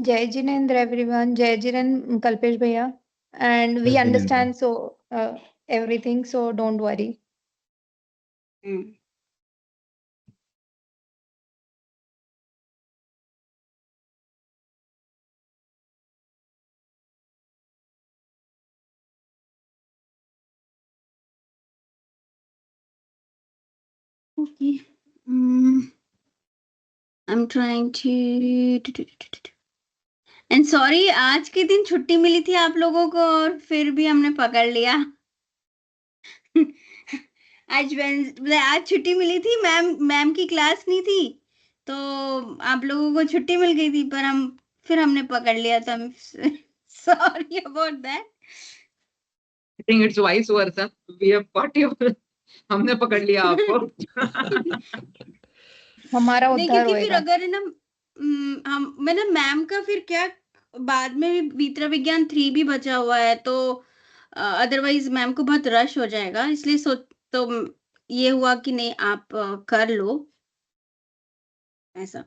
Jai Jinendra everyone, Jai Jiren Kalpesh Bhaiya, and we जय Jinendra. understand everything, so don't worry. Hmm, okay. I'm trying to and sorry आज के दिन छुट्टी मिली थी आप लोगों को और फिर भी हमने पकड़ लिया। आज छुट्टी मिली थी, मैम की क्लास नहीं थी तो आप लोगों को छुट्टी मिल गई थी, पर हमने पकड़ लिया था। Sorry about that. I think it's vice versa, we have caught you. हमने पकड़ लिया आपको। हमारा नहीं, उद्धार क्योंकि फिर होएगा। अगर है ना हम मैंने मैम का फिर क्या बाद में भी वित्रा विज्ञान 3 भी बचा हुआ है, तो अदरवाइज मैम को बहुत रश हो जाएगा, इसलिए तो ये हुआ कि नहीं आप कर लो ऐसा।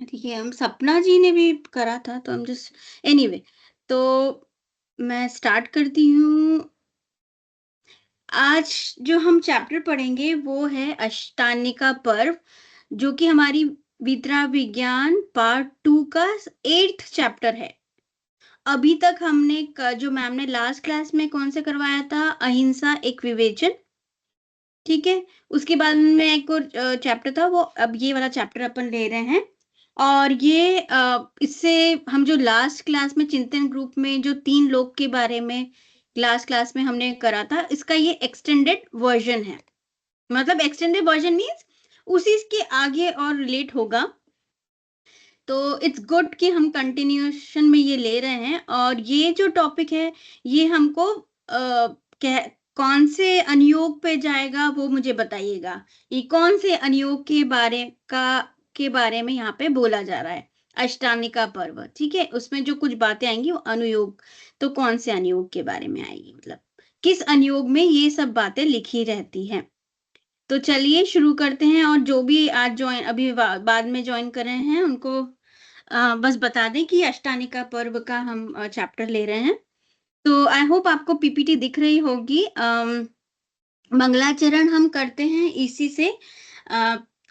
ठीक है, हम सपना जी ने भी करा था तो हम जस्ट एनीवे, तो मैं स्टार्ट करती हूँ। आज जो हम चैप्टर पढ़ेंगे वो है अष्टानिका पर्व, जो कि हमारी वित्रा विज्ञान पार्ट 2 का 8th चैप्टर है। अभी तक हमने जो मैम ने लास्ट क्लास में कौन से करवाया था, अहिंसा एक विवेचन, ठीक है। उसके बाद में एक और चैप्टर था, वो अब ये वाला चैप्टर अपन ले रहे हैं। और ये इससे हम जो लास्ट क्लास में चिंतन ग्रुप में जो 3 लोग के बारे में लास्ट क्लास में हमने करा था, इसका ये एक्सटेंडेड वर्जन है। मतलब एक्सटेंडेड वर्जन मीन्स उसी के आगे और रिलेट होगा, तो इट्स गुड कि हम कंटिन्यूएशन में ये ले रहे हैं। और ये जो टॉपिक है ये हमको कौन से अनुयोग पे जाएगा वो मुझे बताइएगा। ये कौन से अनुयोग के बारे में यहाँ पे बोला जा रहा है, अष्टानिका पर्व, ठीक है। उसमें जो कुछ बातें आएंगी वो अनुयोग, तो कौन से अनुयोग के बारे में आएगी, मतलब किस अनुयोग में ये सब बातें लिखी रहती हैं। तो चलिए शुरू करते हैं। और जो भी आज अभी बाद में ज्वाइन कर रहे हैं उनको बस बता दें कि अष्टानिका पर्व का हम चैप्टर ले रहे हैं। तो आई होप आपको पीपीटी दिख रही होगी। मंगलाचरण हम करते हैं इसी से।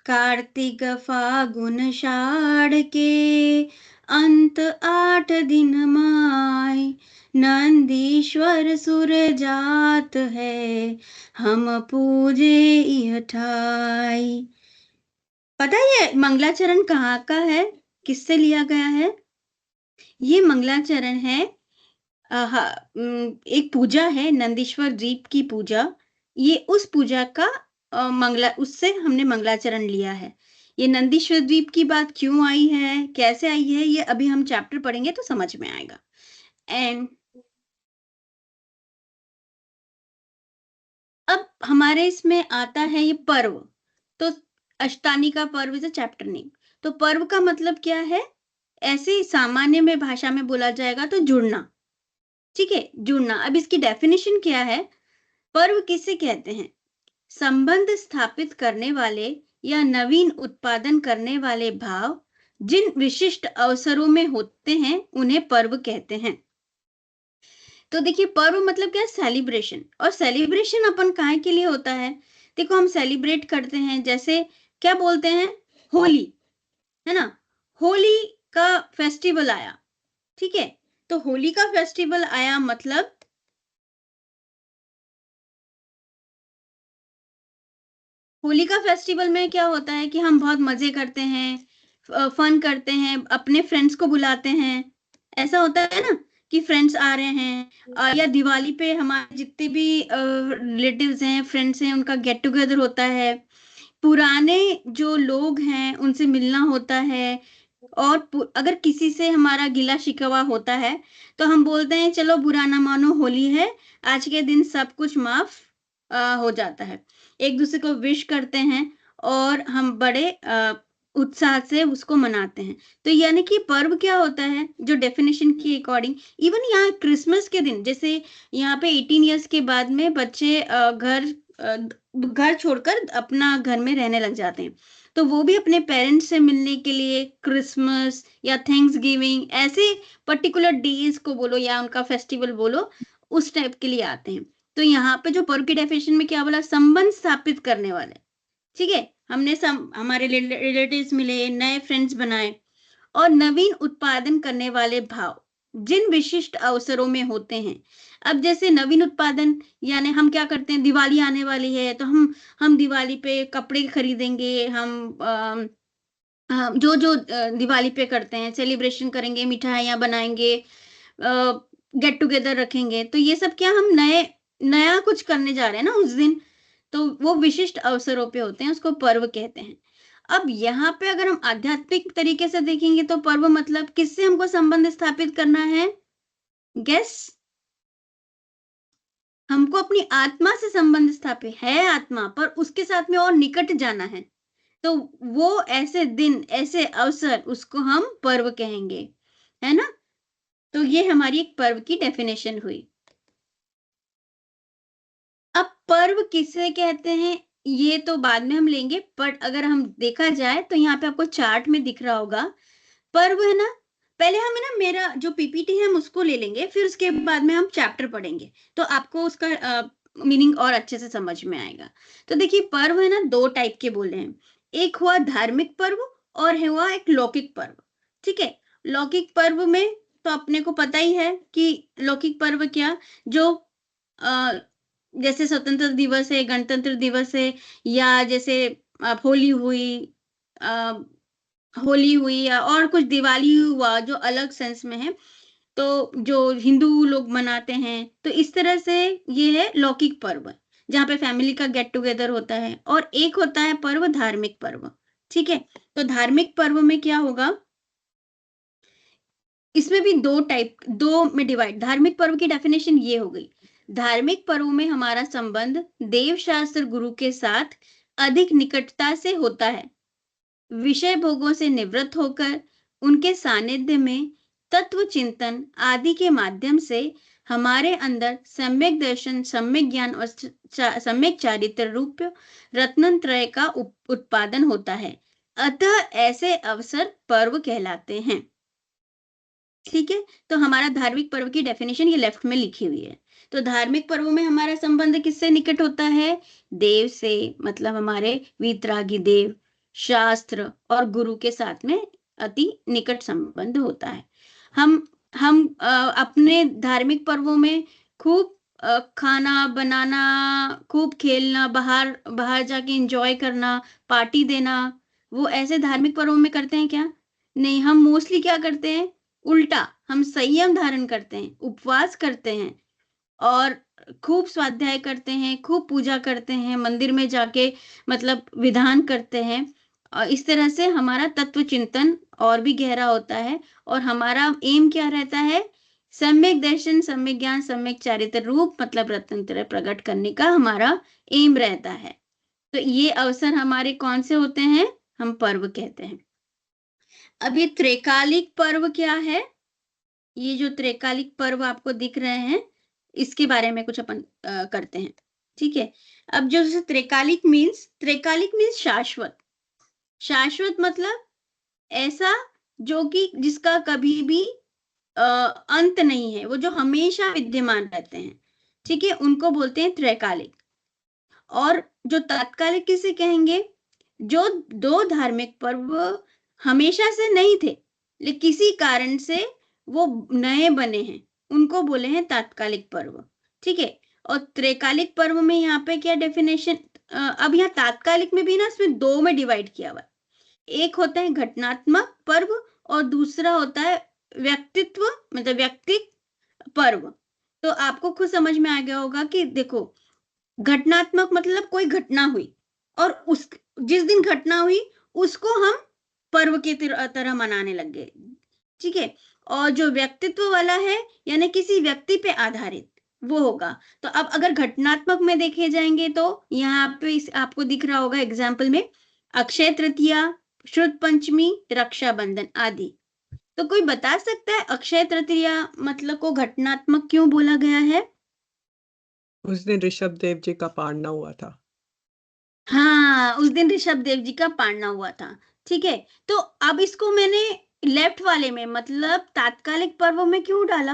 कार्तिक फागुन षाढ़ के अंत 8 दिन माय, नंदीश्वर सुर जात है, हम पूजे इह ठाई। पता है मंगलाचरण कहाँ का है, किससे लिया गया है? ये मंगलाचरण है एक पूजा है, नंदीश्वर द्वीप की पूजा। ये उस पूजा का उससे हमने मंगलाचरण लिया है। ये नंदीश्वर द्वीप की बात क्यों आई है, कैसे आई है, ये अभी हम चैप्टर पढ़ेंगे तो समझ में आएगा। एंड अब हमारे इसमें आता है ये पर्व। तो अष्टानिका पर्व इज अ चैप्टर नेम। तो पर्व का मतलब क्या है, ऐसे सामान्य में भाषा में बोला जाएगा तो जुड़ना, ठीक है, जुड़ना। अब इसकी डेफिनेशन क्या है, पर्व किसे कहते हैं? संबंध स्थापित करने वाले या नवीन उत्पादन करने वाले भाव जिन विशिष्ट अवसरों में होते हैं उन्हें पर्व कहते हैं। तो देखिए पर्व मतलब क्या, सेलिब्रेशन। और सेलिब्रेशन अपन काहे के लिए होता है? देखो हम सेलिब्रेट करते हैं, जैसे क्या बोलते हैं, होली, है ना। होली का फेस्टिवल आया, ठीक है। तो होली का फेस्टिवल आया मतलब होली का फेस्टिवल में क्या होता है कि हम बहुत मजे करते हैं, फन करते हैं, अपने फ्रेंड्स को बुलाते हैं। ऐसा होता है ना कि फ्रेंड्स आ रहे हैं, या दिवाली पे हमारे जितने भी रिलेटिव्स हैं, फ्रेंड्स हैं, उनका गेट टुगेदर होता है। पुराने जो लोग हैं उनसे मिलना होता है। और अगर किसी से हमारा गिला शिकवा होता है तो हम बोलते हैं चलो बुरा ना मानो, होली है, आज के दिन सब कुछ माफ हो जाता है। एक दूसरे को विश करते हैं और हम बड़े उत्साह से उसको मनाते हैं। तो यानी कि पर्व क्या होता है, जो डेफिनेशन के अकॉर्डिंग, इवन यहाँ क्रिसमस के दिन, जैसे यहाँ पे 18 इयर्स के बाद में बच्चे घर छोड़कर अपना घर में रहने लग जाते हैं, तो वो भी अपने पेरेंट्स से मिलने के लिए क्रिसमस या थैंक्स गिविंग ऐसे पर्टिकुलर डेज को बोलो या उनका फेस्टिवल बोलो, उस टाइप के लिए आते हैं। तो यहाँ पे जो पर्व की डेफिनेशन में क्या बोला, संबंध स्थापित करने वाले। ठीक है, हमने हमारे रिलेटिव्स मिले, नए फ्रेंड्स बनाए और नवीन उत्पादन करने वाले भाव जिन विशिष्ट अवसरों में होते हैं। अब जैसे नवीन उत्पादन यानी हम क्या करते हैं, दिवाली आने वाली है तो हम दिवाली पे कपड़े खरीदेंगे, हम जो जो दिवाली पे करते हैं, सेलिब्रेशन करेंगे, मिठाइयाँ बनाएंगे, गेट टुगेदर रखेंगे। तो ये सब क्या हम नया कुछ करने जा रहे हैं ना उस दिन, तो वो विशिष्ट अवसरों पे होते हैं, उसको पर्व कहते हैं। अब यहाँ पे अगर हम आध्यात्मिक तरीके से देखेंगे तो पर्व मतलब किससे हमको संबंध स्थापित करना है, गेस? हमको अपनी आत्मा से संबंध स्थापित है, आत्मा पर उसके साथ में और निकट जाना है, तो वो ऐसे दिन, ऐसे अवसर, उसको हम पर्व कहेंगे, है ना? तो ये हमारी एक पर्व की डेफिनेशन हुई। अब पर्व किसे कहते हैं ये तो बाद में हम लेंगे, बट अगर हम देखा जाए तो यहाँ पे आपको चार्ट में दिख रहा होगा पर्व, है ना? पहले हम, है ना, मेरा जो पीपीटी है हम उसको ले लेंगे, फिर उसके बाद में हम चैप्टर पढ़ेंगे, तो आपको उसका मीनिंग और अच्छे से समझ में आएगा। तो देखिए पर्व है ना, दो टाइप के बोले हैं, एक हुआ धार्मिक पर्व और हुआ एक लौकिक पर्व। ठीक है, लौकिक पर्व में तो अपने को पता ही है कि लौकिक पर्व क्या, जो जैसे स्वतंत्रता दिवस है, गणतंत्र दिवस है, या जैसे होली हुई, होली हुई या और कुछ दिवाली हुआ जो अलग सेंस में है, तो जो हिंदू लोग मनाते हैं, तो इस तरह से ये है लौकिक पर्व, जहाँ पे फैमिली का गेट टुगेदर होता है। और एक होता है पर्व धार्मिक पर्व। ठीक है, तो धार्मिक पर्व में क्या होगा, इसमें भी दो में डिवाइड। धार्मिक पर्व की डेफिनेशन ये हो गई, धार्मिक पर्व में हमारा संबंध देव शास्त्र गुरु के साथ अधिक निकटता से होता है, विषय भोगों से निवृत्त होकर उनके सानिध्य में तत्व चिंतन आदि के माध्यम से हमारे अंदर सम्यक दर्शन, सम्यक ज्ञान और सम्यक चारित्र रूप रत्नत्रय का उत्पादन होता है। अतः ऐसे अवसर पर्व कहलाते हैं। ठीक है, तो हमारा धार्मिक पर्व की डेफिनेशन ये लेफ्ट में लिखी हुई है। तो धार्मिक पर्वों में हमारा संबंध किससे निकट होता है, देव से, मतलब हमारे वीतरागी देव, शास्त्र और गुरु के साथ में अति निकट संबंध होता है। हम अपने धार्मिक पर्वों में खूब खाना बनाना, खूब खेलना, बाहर जाके एंजॉय करना, पार्टी देना, वो ऐसे धार्मिक पर्वों में करते हैं क्या? नहीं, हम मोस्टली क्या करते हैं, उल्टा, हम संयम धारण करते हैं, उपवास करते हैं और खूब स्वाध्याय करते हैं, खूब पूजा करते हैं, मंदिर में जाके मतलब विधान करते हैं, और इस तरह से हमारा तत्व चिंतन और भी गहरा होता है। और हमारा एम क्या रहता है, सम्यक दर्शन, सम्यक ज्ञान, सम्यक चारित्र रूप मतलब रत्नत्रय प्रकट करने का हमारा एम रहता है। तो ये अवसर हमारे कौन से होते हैं, हम पर्व कहते हैं। अब ये त्रैकालिक पर्व क्या है, ये जो त्रैकालिक पर्व आपको दिख रहे हैं, इसके बारे में कुछ अपन करते हैं। ठीक है, अब जो त्रैकालिक मीन्स शाश्वत। शाश्वत मतलब ऐसा जो कि जिसका कभी भी अंत नहीं है, वो जो हमेशा विद्यमान रहते हैं। ठीक है, उनको बोलते हैं त्रैकालिक। और जो तात्कालिक किसे कहेंगे, जो दो धार्मिक पर्व हमेशा से नहीं थे लेकिन किसी कारण से वो नए बने हैं, उनको बोले हैं तात्कालिक पर्व। ठीक है, और त्रैकालिक पर्व में यहाँ पे क्या डेफिनेशन, अब यहाँ तात्कालिक में भी ना इसमें दो में डिवाइड किया हुआ है, एक होता है घटनात्मक पर्व और दूसरा होता है व्यक्तित्व मतलब व्यक्तिक पर्व। तो आपको खुद समझ में आ गया होगा कि देखो, घटनात्मक मतलब कोई घटना हुई और उस जिस दिन घटना हुई उसको हम पर्व की तरह मनाने लग गए। ठीक है, और जो व्यक्तित्व वाला है यानी किसी व्यक्ति पे आधारित वो होगा। तो अब अगर घटनात्मक में देखे जाएंगे तो यहाँ पे आपको दिख रहा होगा एग्जाम्पल में अक्षय तृतीया, शुद्ध पंचमी, रक्षाबंधन आदि। तो कोई बता सकता है अक्षय तृतीया मतलब को घटनात्मक क्यों बोला गया है? उस दिन ऋषभ देव जी का पारना हुआ था। हाँ, उस दिन ऋषभ देव जी का पारना हुआ था। ठीक है, तो अब इसको मैंने लेफ्ट वाले में मतलब तात्कालिक पर्व में क्यों डाला?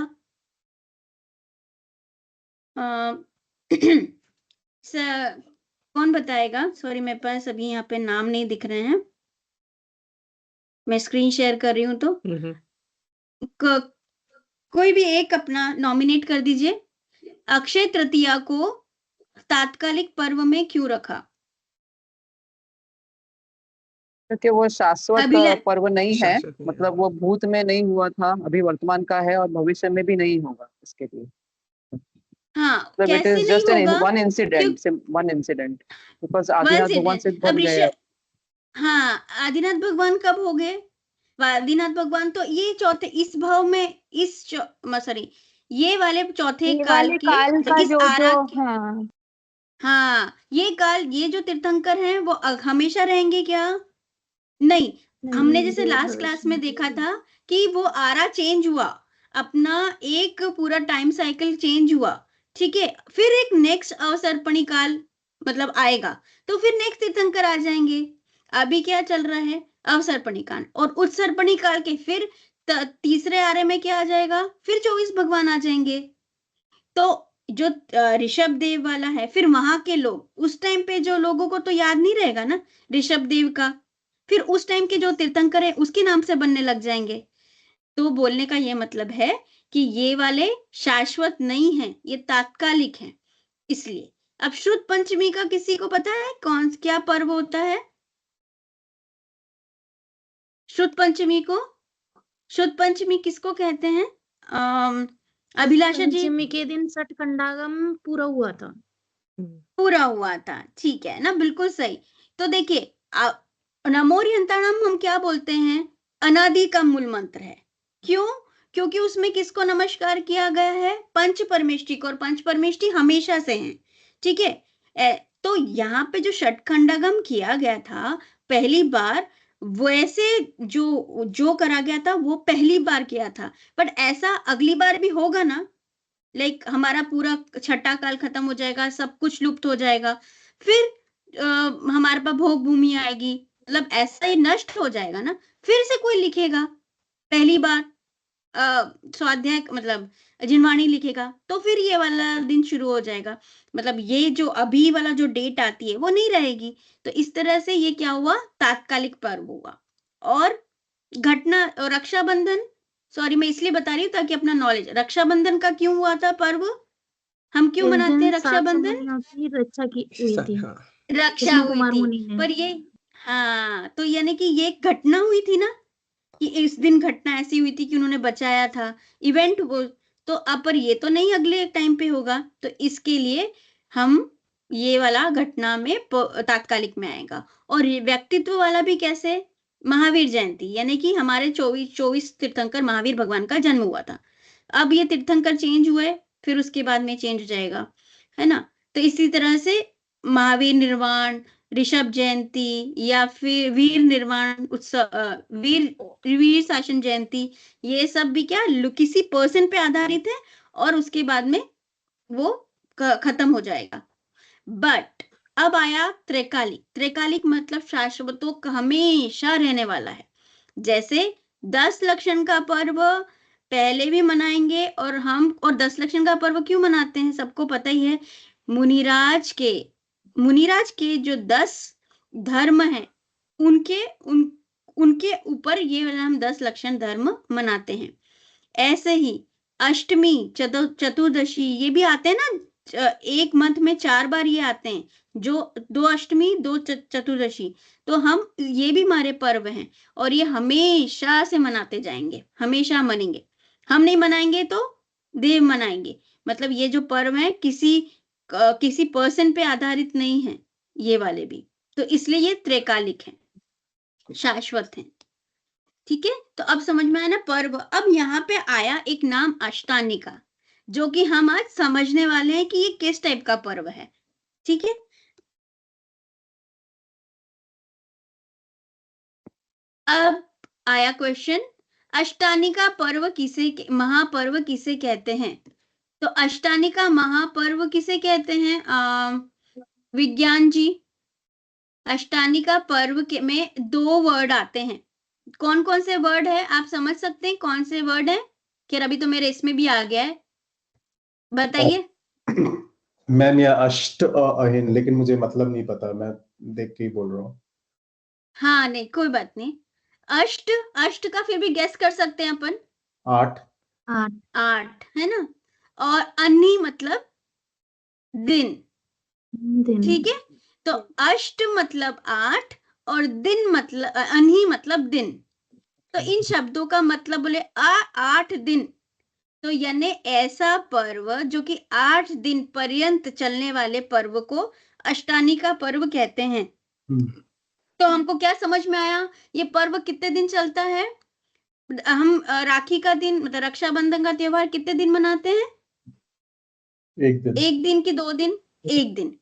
कौन बताएगा? सॉरी, मेरे पास अभी यहाँ पे नाम नहीं दिख रहे हैं, मैं स्क्रीन शेयर कर रही हूँ तो कोई भी एक अपना नॉमिनेट कर दीजिए। अक्षय तृतीया को तात्कालिक पर्व में क्यों रखा? क्योंकि वो शाश्वत अभिला- पर्व नहीं है, शाश्वत नहीं है। मतलब वो भूत में नहीं हुआ था, अभी वर्तमान का है और भविष्य में भी नहीं होगा इसके लिए। हाँ, मतलब इट कैसे इज नहीं जस्ट होगा? One incident because one Adinath से भगवान सिद्ध अब हो गए। हाँ, आदिनाथ भगवान कब हो गए? आदिनाथ भगवान तो ये चौथे इस भाव में सॉरी, ये वाले चौथे ये काल वाले के काल मतलब का इस जो आरा जो के, हाँ हाँ, ये काल, ये जो तीर्थंकर हैं वो हमेशा रहेंगे क्या? नहीं, हमने जैसे लास्ट क्लास में देखा था कि वो आरा चेंज हुआ, अपना एक पूरा टाइम साइकिल चेंज हुआ। ठीक है, फिर एक नेक्स्ट अवसर्पणी काल मतलब आएगा, तो फिर नेक्स्ट तीर्थंकर आ जाएंगे। अभी क्या चल रहा है? अवसर्पणी काल, और उत्सर्पणी काल के फिर तीसरे आरे में क्या आ जाएगा? फिर 24 भगवान आ जाएंगे। तो जो ऋषभ देव वाला है, फिर वहां के लोग उस टाइम पे जो लोगों को तो याद नहीं रहेगा ना ऋषभ देव का, फिर उस टाइम के जो तीर्थंकर है उसके नाम से बनने लग जाएंगे। तो बोलने का ये मतलब है कि ये वाले शाश्वत नहीं है, ये तात्कालिक है। इसलिए अब शुद्ध पंचमी का किसी को पता है कौन क्या पर्व होता है? शुद्ध पंचमी को, शुद्ध पंचमी किसको कहते हैं? अभिलाषा जी, पंचमी के दिन सटखंडागम पूरा हुआ था। पूरा हुआ था। ठीक है ना, बिल्कुल सही। तो देखिए, नमोरियंताणम हम क्या बोलते हैं? अनादि का मूल मंत्र है। क्यों? क्योंकि उसमें किसको नमस्कार किया गया है? पंच परमेष्टि को, और पंच परमेष्टि हमेशा से हैं। ठीक है, तो यहाँ पे जो षटखंडागम किया गया था पहली बार, वैसे जो करा गया था वो पहली बार किया था, बट ऐसा अगली बार भी होगा ना? लाइक हमारा पूरा छठा काल खत्म हो जाएगा, सब कुछ लुप्त हो जाएगा, फिर हमारे पास भोग भूमि आएगी, मतलब ऐसा ही नष्ट हो जाएगा ना, फिर से कोई लिखेगा पहली बार स्वाध्याय मतलब जिनवाणी लिखेगा, तो फिर ये वाला दिन शुरू हो जाएगा, मतलब ये जो अभी वाला जो डेट आती है वो नहीं रहेगी। तो इस तरह से ये क्या हुआ? तात्कालिक पर्व हुआ। और घटना और रक्षाबंधन, सॉरी मैं इसलिए बता रही हूँ ताकि अपना नॉलेज, रक्षाबंधन का क्यों हुआ था पर्व? हम क्यों इस मनाते हैं दिन 7 रक्षाबंधन? समयों की रक्षा की हुई थी, हाँ, रक्षा विष्णु हुई कुमार थी, मुनि ने। पर ये, हाँ, तो यानी कि ये घटना हुई थी ना, कि इस दिन घटना ऐसी हुई थी कि उन्होंने बचाया था, इवेंट वो। तो अब पर ये तो नहीं अगले टाइम पे होगा, तो इसके लिए हम ये वाला घटना में तात्कालिक में आएगा। और ये व्यक्तित्व वाला भी कैसे? महावीर जयंती, यानी कि हमारे 24 तीर्थंकर महावीर भगवान का जन्म हुआ था। अब ये तीर्थंकर चेंज हुए, फिर उसके बाद में चेंज हो जाएगा, है ना? तो इसी तरह से महावीर निर्वाण, ऋषभ जयंती, या फिर वीर निर्वाण उत्सव, वीर शासन जयंती, ये सब भी क्या किसी पर्सन पे आधारित है, और उसके बाद में वो खत्म हो जाएगा। बट अब आया त्रिकालिक। त्रिकालिक मतलब शाश्वतों का हमेशा रहने वाला है। जैसे 10 लक्षण का पर्व पहले भी मनाएंगे, और हम, और 10 लक्षण का पर्व क्यों मनाते हैं सबको पता ही है। मुनिराज के जो 10 धर्म हैं, उनके ऊपर ये वाला हम 10 लक्षण धर्म मनाते हैं। ऐसे ही अष्टमी, चतुर्दशी, ये भी आते हैं ना, एक मंथ में 4 बार ये आते हैं, जो 2 अष्टमी 2 चतुर्दशी। तो हम, ये भी हमारे पर्व हैं, और ये हमेशा से मनाते जाएंगे, हमेशा मनेंगे। हम नहीं मनाएंगे तो देव मनाएंगे। मतलब ये जो पर्व है किसी पर्सन पे आधारित नहीं है, ये वाले भी। तो इसलिए ये त्रैकालिक है, शाश्वत है। ठीक है, तो अब समझ में आया ना पर्व। अब यहाँ पे आया एक नाम अष्टानी का, जो कि हम आज समझने वाले हैं कि ये किस टाइप का पर्व है। ठीक है, अब आया क्वेश्चन, अष्टानी का पर्व महापर्व किसे कहते हैं? तो अष्टानी का महापर्व किसे कहते हैं? विज्ञान जी, अष्टानिका पर्व के में 2 वर्ड आते हैं। कौन कौन से वर्ड है आप समझ सकते हैं? कौन से वर्ड है? खैर अभी तो मेरे इसमें भी आ गया है, बताइए। मैम यह अष्ट और अहिन, लेकिन मुझे मतलब नहीं पता, मैं देख के ही बोल रहा हूँ। हाँ नहीं कोई बात नहीं। अष्ट, अष्ट का फिर भी गेस कर सकते हैं अपन, 8। 8 है ना। और अन्नी मतलब दिन, दिन। ठीक है। तो अष्ट मतलब 8 और दिन मतलब अन्ही मतलब दिन। तो इन शब्दों का मतलब बोले 8 दिन, तो यानी ऐसा पर्व जो कि 8 दिन पर्यंत चलने वाले पर्व को अष्टानिका पर्व कहते हैं। तो हमको क्या समझ में आया? ये पर्व कितने दिन चलता है? हम राखी का दिन मतलब रक्षाबंधन का त्योहार कितने दिन मनाते हैं? 1 दिन। 1 दिन की 2 दिन? 1 दिन।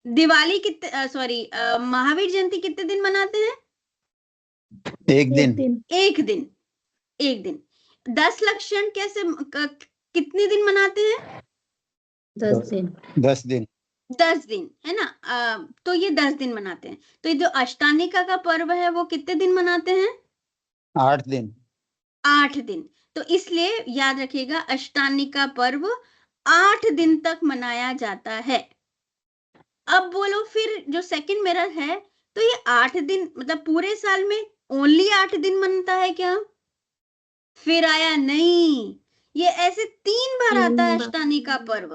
दिवाली कितने सॉरी महावीर जयंती कितने दिन मनाते हैं? 1 दिन। 1 दिन। 1 दिन। 10 लक्षण कैसे कितने दिन मनाते हैं? 10 दिन। 10 दिन। 10 दिन है ना। तो ये 10 दिन मनाते हैं। तो ये जो अष्टानिका का पर्व है वो कितने दिन मनाते हैं? 8 दिन। 8 दिन। तो इसलिए याद रखिएगा अष्टानिका पर्व 8 दिन तक मनाया जाता है। अब बोलो फिर जो सेकंड मेरा है, तो ये 8 दिन मतलब पूरे साल में ओनली 8 दिन मनता है क्या? फिर आया नहीं, ये ऐसे 3 बार आता है अष्टानिका पर्व।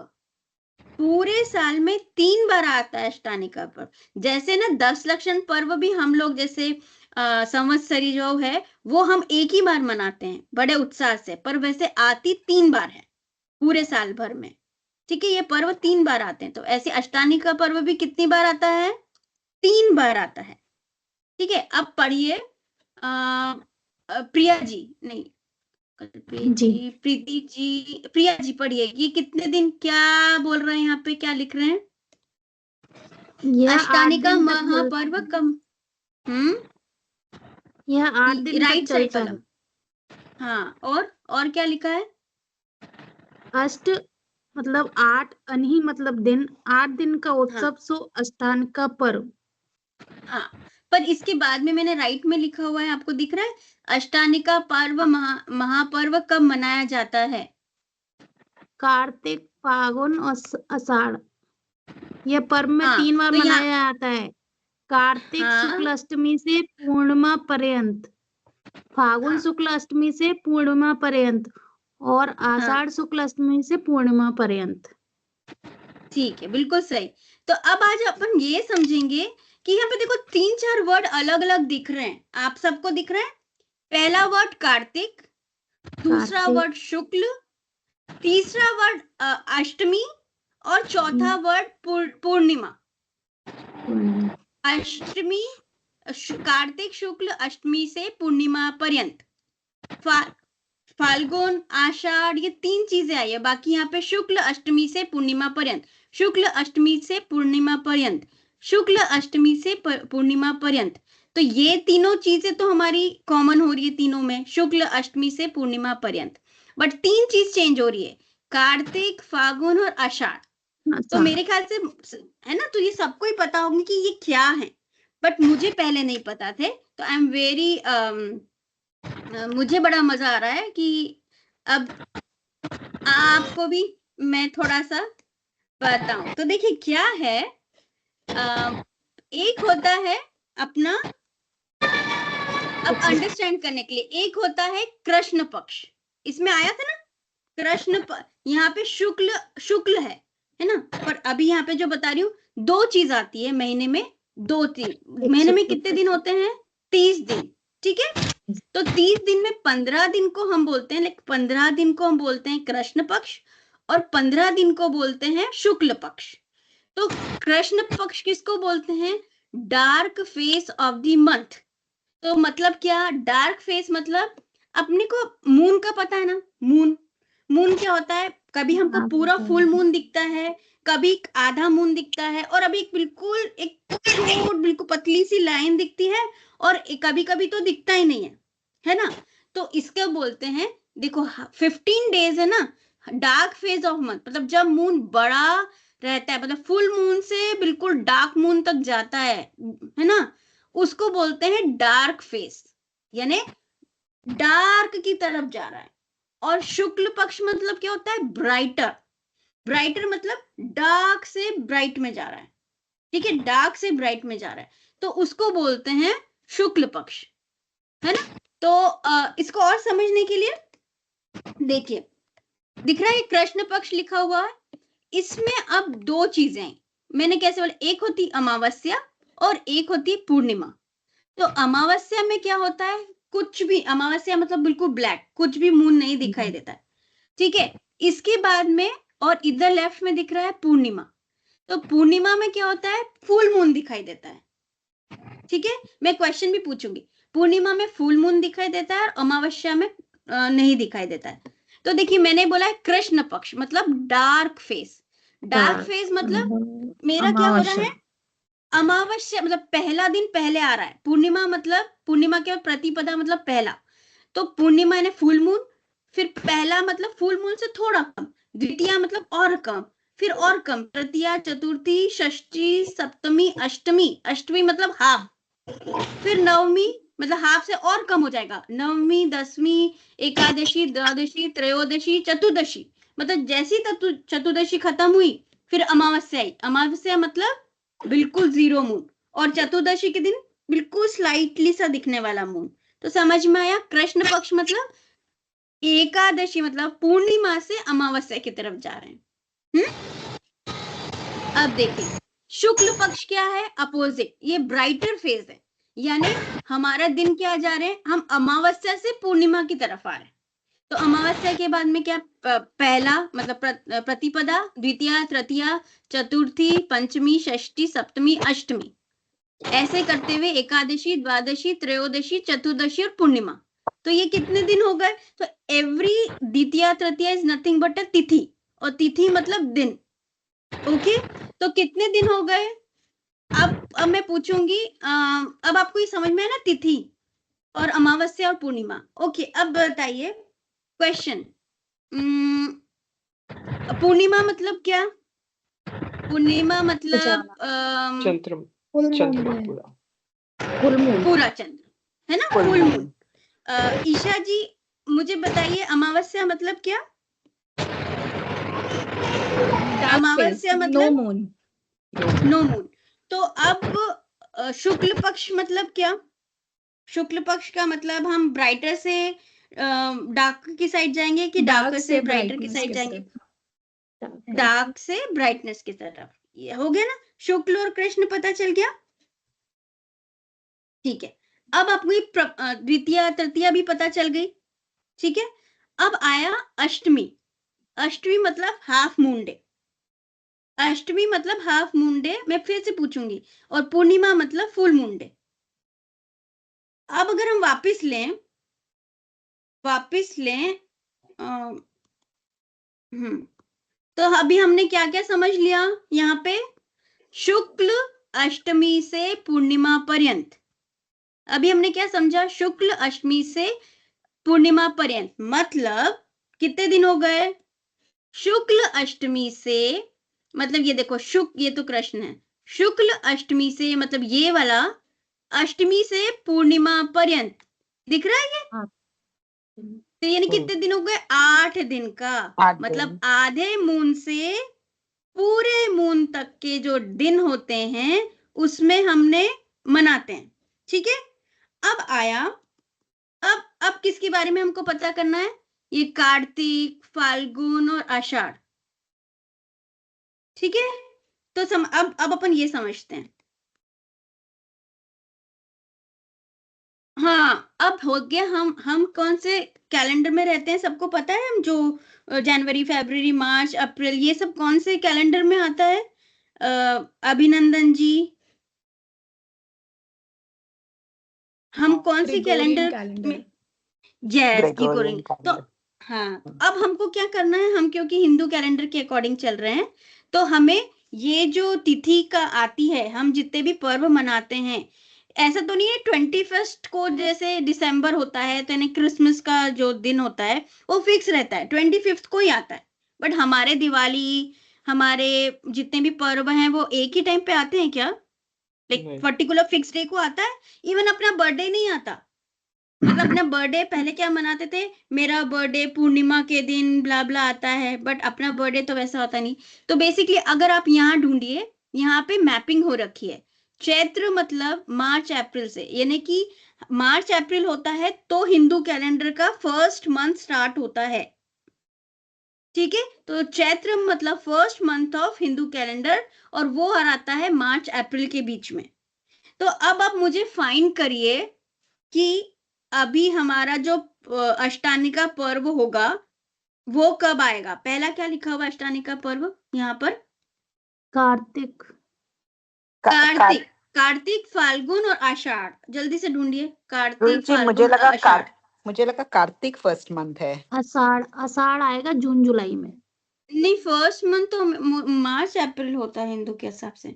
पूरे साल में 3 बार आता है अष्टानिका पर्व। जैसे ना 10 लक्षण पर्व भी हम लोग जैसे संवत्सरी जो है वो हम एक ही बार मनाते हैं बड़े उत्साह से, पर वैसे आती 3 बार है पूरे साल भर में, ठीक है। ये पर्व 3 बार आते हैं। तो ऐसे अष्टानिका पर्व भी कितनी बार आता है? 3 बार आता है, ठीक है। अब पढ़िए प्रिया जी, नहीं जी। प्रीति जी, प्रिया जी पढ़िए। ये कितने दिन क्या बोल रहे हैं यहाँ पे, क्या लिख रहे हैं? यह 8 अष्टानिका दिन तक महापर्व कम यह 8 दिन तक राइट साइड चलता कलम। है। हाँ और क्या लिखा है? अष्ट मतलब 8, अनही मतलब दिन, 8 दिन का उत्सव सो अष्टानिका पर्व। हाँ, पर इसके बाद में मैंने राइट में लिखा हुआ है, आपको दिख रहा है? अष्टानिका पर्व महापर्व कब मनाया जाता है? कार्तिक, फागुन और आषाढ़। यह पर्व में हाँ, 3 बार तो यहाँ मनाया जाता है। कार्तिक हाँ, शुक्ल अष्टमी से पूर्णिमा पर्यंत, फागुन हाँ, शुक्ल अष्टमी से पूर्णिमा पर्यंत और आषाढ़ शुक्ल अष्टमी से पूर्णिमा पर्यंत। ठीक है, बिल्कुल सही। तो अब आज अपन ये समझेंगे कि यहाँ पे देखो 3-4 वर्ड अलग अलग दिख रहे हैं, आप सबको दिख रहे हैं? पहला वर्ड कार्तिक, दूसरा कार्तिक। वर्ड शुक्ल, तीसरा वर्ड अष्टमी और चौथा वर्ड पूर्णिमा। अष्टमी कार्तिक शुक्ल अष्टमी से पूर्णिमा पर्यंत, फाल्गुन आषाढ़, ये 3 चीजें आई है। बाकी यहाँ पे शुक्ल अष्टमी से पूर्णिमा पर्यंत, शुक्ल अष्टमी से पूर्णिमा पर्यंत, शुक्ल अष्टमी से पूर्णिमा पर्यंत। तो ये तीनों चीजें तो हमारी कॉमन हो रही है तीनों में, शुक्ल अष्टमी से पूर्णिमा पर्यंत। बट 3 चीज चेंज हो रही है, कार्तिक, फागुन और आषाढ़। तो मेरे ख्याल से है ना, तो ये सबको ही पता होगा कि ये क्या है, बट मुझे पहले नहीं पता थे। तो आई एम वेरी मुझे बड़ा मजा आ रहा है कि अब आपको भी मैं थोड़ा सा बताऊं। तो देखिए क्या है, एक होता है अपना, अब अंडरस्टैंड करने के लिए, एक होता है कृष्ण पक्ष। इसमें आया था ना कृष्ण यहाँ पे शुक्ल है ना। पर अभी यहाँ पे जो बता रही हूँ 2 चीज आती है महीने में, 2-3 महीने में कितने दिन होते हैं? 30 दिन, ठीक है। तो 30 दिन में 15 दिन को हम बोलते हैं, लेकिन 15 दिन को हम बोलते हैं कृष्ण पक्ष और 15 दिन को बोलते हैं शुक्ल पक्ष। तो कृष्ण पक्ष किसको बोलते हैं? Dark face of the month. तो मतलब क्या डार्क फेस मतलब, अपने को मून का पता है ना, मून क्या होता है? कभी हमको पूरा फुल मून दिखता है, कभी आधा मून दिखता है, और अभी बिल्कुल एक बिल्कुल पतली सी लाइन दिखती है, और कभी कभी तो दिखता ही नहीं है ना। तो इसके बोलते हैं, देखो 15 डेज है ना डार्क फेज ऑफ मंथ, मतलब जब मून बड़ा रहता है, मतलब फुल मून से बिल्कुल डार्क मून तक जाता है ना, उसको बोलते हैं डार्क फेस, यानी डार्क की तरफ जा रहा है। और शुक्ल पक्ष मतलब क्या होता है? ब्राइटर। ब्राइटर मतलब डार्क से ब्राइट में जा रहा है, ठीक है, डार्क से ब्राइट में जा रहा है, तो उसको बोलते हैं शुक्ल पक्ष, है ना। तो इसको और समझने के लिए देखिए, दिख रहा है कृष्ण पक्ष लिखा हुआ है, इसमें अब दो चीजें मैंने कैसे बोला, एक होती अमावस्या और एक होती पूर्णिमा। तो अमावस्या में क्या होता है, कुछ भी, अमावस्या मतलब बिल्कुल ब्लैक, कुछ भी मून नहीं दिखाई देता है, ठीक है। इसके बाद में और इधर लेफ्ट में दिख रहा है पूर्णिमा, तो पूर्णिमा में क्या होता है, फुल मून दिखाई देता है, ठीक है। मैं क्वेश्चन भी पूछूंगी, पूर्णिमा में फुल मून दिखाई देता है और अमावस्या में नहीं दिखाई देता है। तो देखिए मैंने बोला है कृष्ण पक्ष मतलब डार्क फेस, डार्क फेस मतलब मेरा क्या हो रहा है, अमावस्या मतलब पहला दिन पहले आ रहा है, पूर्णिमा मतलब, पूर्णिमा के प्रतिपदा मतलब पहला, तो पूर्णिमा यानी फुल मून, फिर पहला मतलब फुल मून से थोड़ा कम, द्वितीया मतलब और कम, फिर और कम, तृतीया, चतुर्थी, षष्ठी, सप्तमी, अष्टमी, अष्टमी मतलब हाफ, फिर नवमी मतलब हाफ से और कम हो जाएगा, नवमी, दसवीं, एकादशी, द्वादशी, त्रयोदशी, चतुर्दशी, मतलब जैसी चतुर्दशी खत्म हुई फिर अमावस्या आई, अमावस्या मतलब बिल्कुल जीरो मून, और चतुर्दशी के दिन बिल्कुल स्लाइटली सा दिखने वाला मून। तो समझ में आया, कृष्ण पक्ष मतलब एकादशी मतलब पूर्णिमा से अमावस्या की तरफ जा रहे हैं। अब देखिए शुक्ल पक्ष क्या है, अपोजिट, ये ब्राइटर फेज है, यानी हमारा दिन क्या जा रहे हैं, हम अमावस्या से पूर्णिमा की तरफ आ रहे हैं। तो अमावस्या के बाद में क्या, पहला मतलब प्रतिपदा, द्वितीया, तृतीया, चतुर्थी, पंचमी, षष्ठी, सप्तमी, अष्टमी, ऐसे करते हुए एकादशी, द्वादशी, त्रयोदशी, चतुर्दशी और पूर्णिमा। तो ये कितने दिन हो गए, तो every dwitiya tritiya is nothing but a tithi, और तिथि मतलब दिन, ओके। तो कितने दिन हो गए, अब मैं पूछूंगी, अब आपको ये समझ में है ना, तिथि और अमावस्या और पूर्णिमा, ओके। अब बताइए क्वेश्चन, पूर्णिमा मतलब क्या, पूर्णिमा मतलब पूरा चंद्र, है ना, फुल मून। ईशा जी मुझे बताइए अमावस्या मतलब क्या, अमावस्या मतलब नो मून। तो अब शुक्ल पक्ष मतलब क्या, शुक्ल पक्ष का मतलब हम ब्राइटर से डार्क की साइड जाएंगे कि डार्क से ब्राइटर की साइड जाएंगे, डार्क से ब्राइटनेस की तरफ, ये हो गया ना, शुक्ल और कृष्ण पता चल गया, ठीक है। अब आपको द्वितीया तृतीया भी पता चल गई, ठीक है। अब आया अष्टमी, अष्टमी मतलब हाफ मून डे, अष्टमी मतलब हाफ मून डे, मैं फिर से पूछूंगी, और पूर्णिमा मतलब फुल मून डे। अब अगर हम वापस लें तो अभी हमने क्या क्या समझ लिया यहाँ पे, शुक्ल अष्टमी से पूर्णिमा पर्यंत, अभी हमने क्या समझा, शुक्ल अष्टमी से पूर्णिमा पर्यंत मतलब कितने दिन हो गए, शुक्ल अष्टमी से मतलब ये देखो ये तो कृष्ण है, शुक्ल अष्टमी से मतलब ये वाला अष्टमी से पूर्णिमा पर्यंत दिख रहा है ये, तो यानी कितने दिन हो गए, 8 दिन का, मतलब आधे मून से पूरे मून तक के जो दिन होते हैं उसमें हमने मनाते हैं, ठीक है। अब आया, अब किसके बारे में हमको पता करना है, ये कार्तिक, फाल्गुन और आषाढ़, ठीक है। तो अब अपन ये समझते हैं, हाँ अब हो गया, हम कौन से कैलेंडर में रहते हैं सबको पता है, हम जो जनवरी, फरवरी, मार्च, अप्रैल, ये सब कौन से कैलेंडर में आता है, अभिनंदन जी, हम कौन सी कैलेंडर में, यस ग्रेगोरियन। तो हाँ, अब हमको क्या करना है, हम क्योंकि हिंदू कैलेंडर के अकॉर्डिंग चल रहे हैं, तो हमें ये जो तिथि का आती है, हम जितने भी पर्व मनाते हैं, ऐसा तो नहीं है 21 को जैसे दिसंबर होता है तो यानी क्रिसमस का जो दिन होता है वो फिक्स रहता है 25 को ही आता है, बट हमारे दिवाली, हमारे जितने भी पर्व हैं वो एक ही टाइम पे आते हैं क्या? लाइक नहीं। पर्टिकुलर फिक्स डे को आता है? इवन अपना बर्थडे नहीं आता। मतलब अपना बर्थडे पहले क्या मनाते थे, मेरा बर्थडे पूर्णिमा के दिन ब्ला ब्ला आता है, बट अपना बर्थडे तो वैसा होता नहीं। तो बेसिकली अगर आप यहाँ ढूंढिए, यहाँ पे मैपिंग हो रखी है। चैत्र मतलब मार्च अप्रैल से, यानी कि मार्च अप्रैल होता है तो हिंदू कैलेंडर का फर्स्ट मंथ स्टार्ट होता है। ठीक है, तो चैत्र मतलब first month of Hindu calendar, और वो आता है मार्च अप्रैल के बीच में। तो अब आप मुझे फाइंड करिए कि अभी हमारा जो अष्टानिका पर्व होगा वो कब आएगा। पहला क्या लिखा हुआ अष्टानिका पर्व यहाँ पर? कार्तिक। कार्तिक। कार्तिक, फाल्गुन और आषाढ़। जल्दी से ढूंढिए। कार्तिक, जी, फाल्गुन, आषाढ़। मुझे लगा कार्तिक फर्स्ट मंथ है। आषाढ़। आषाढ़ आएगा जून जुलाई में। नहीं, फर्स्ट मंथ तो मार्च अप्रैल होता है हिंदू के हिसाब से।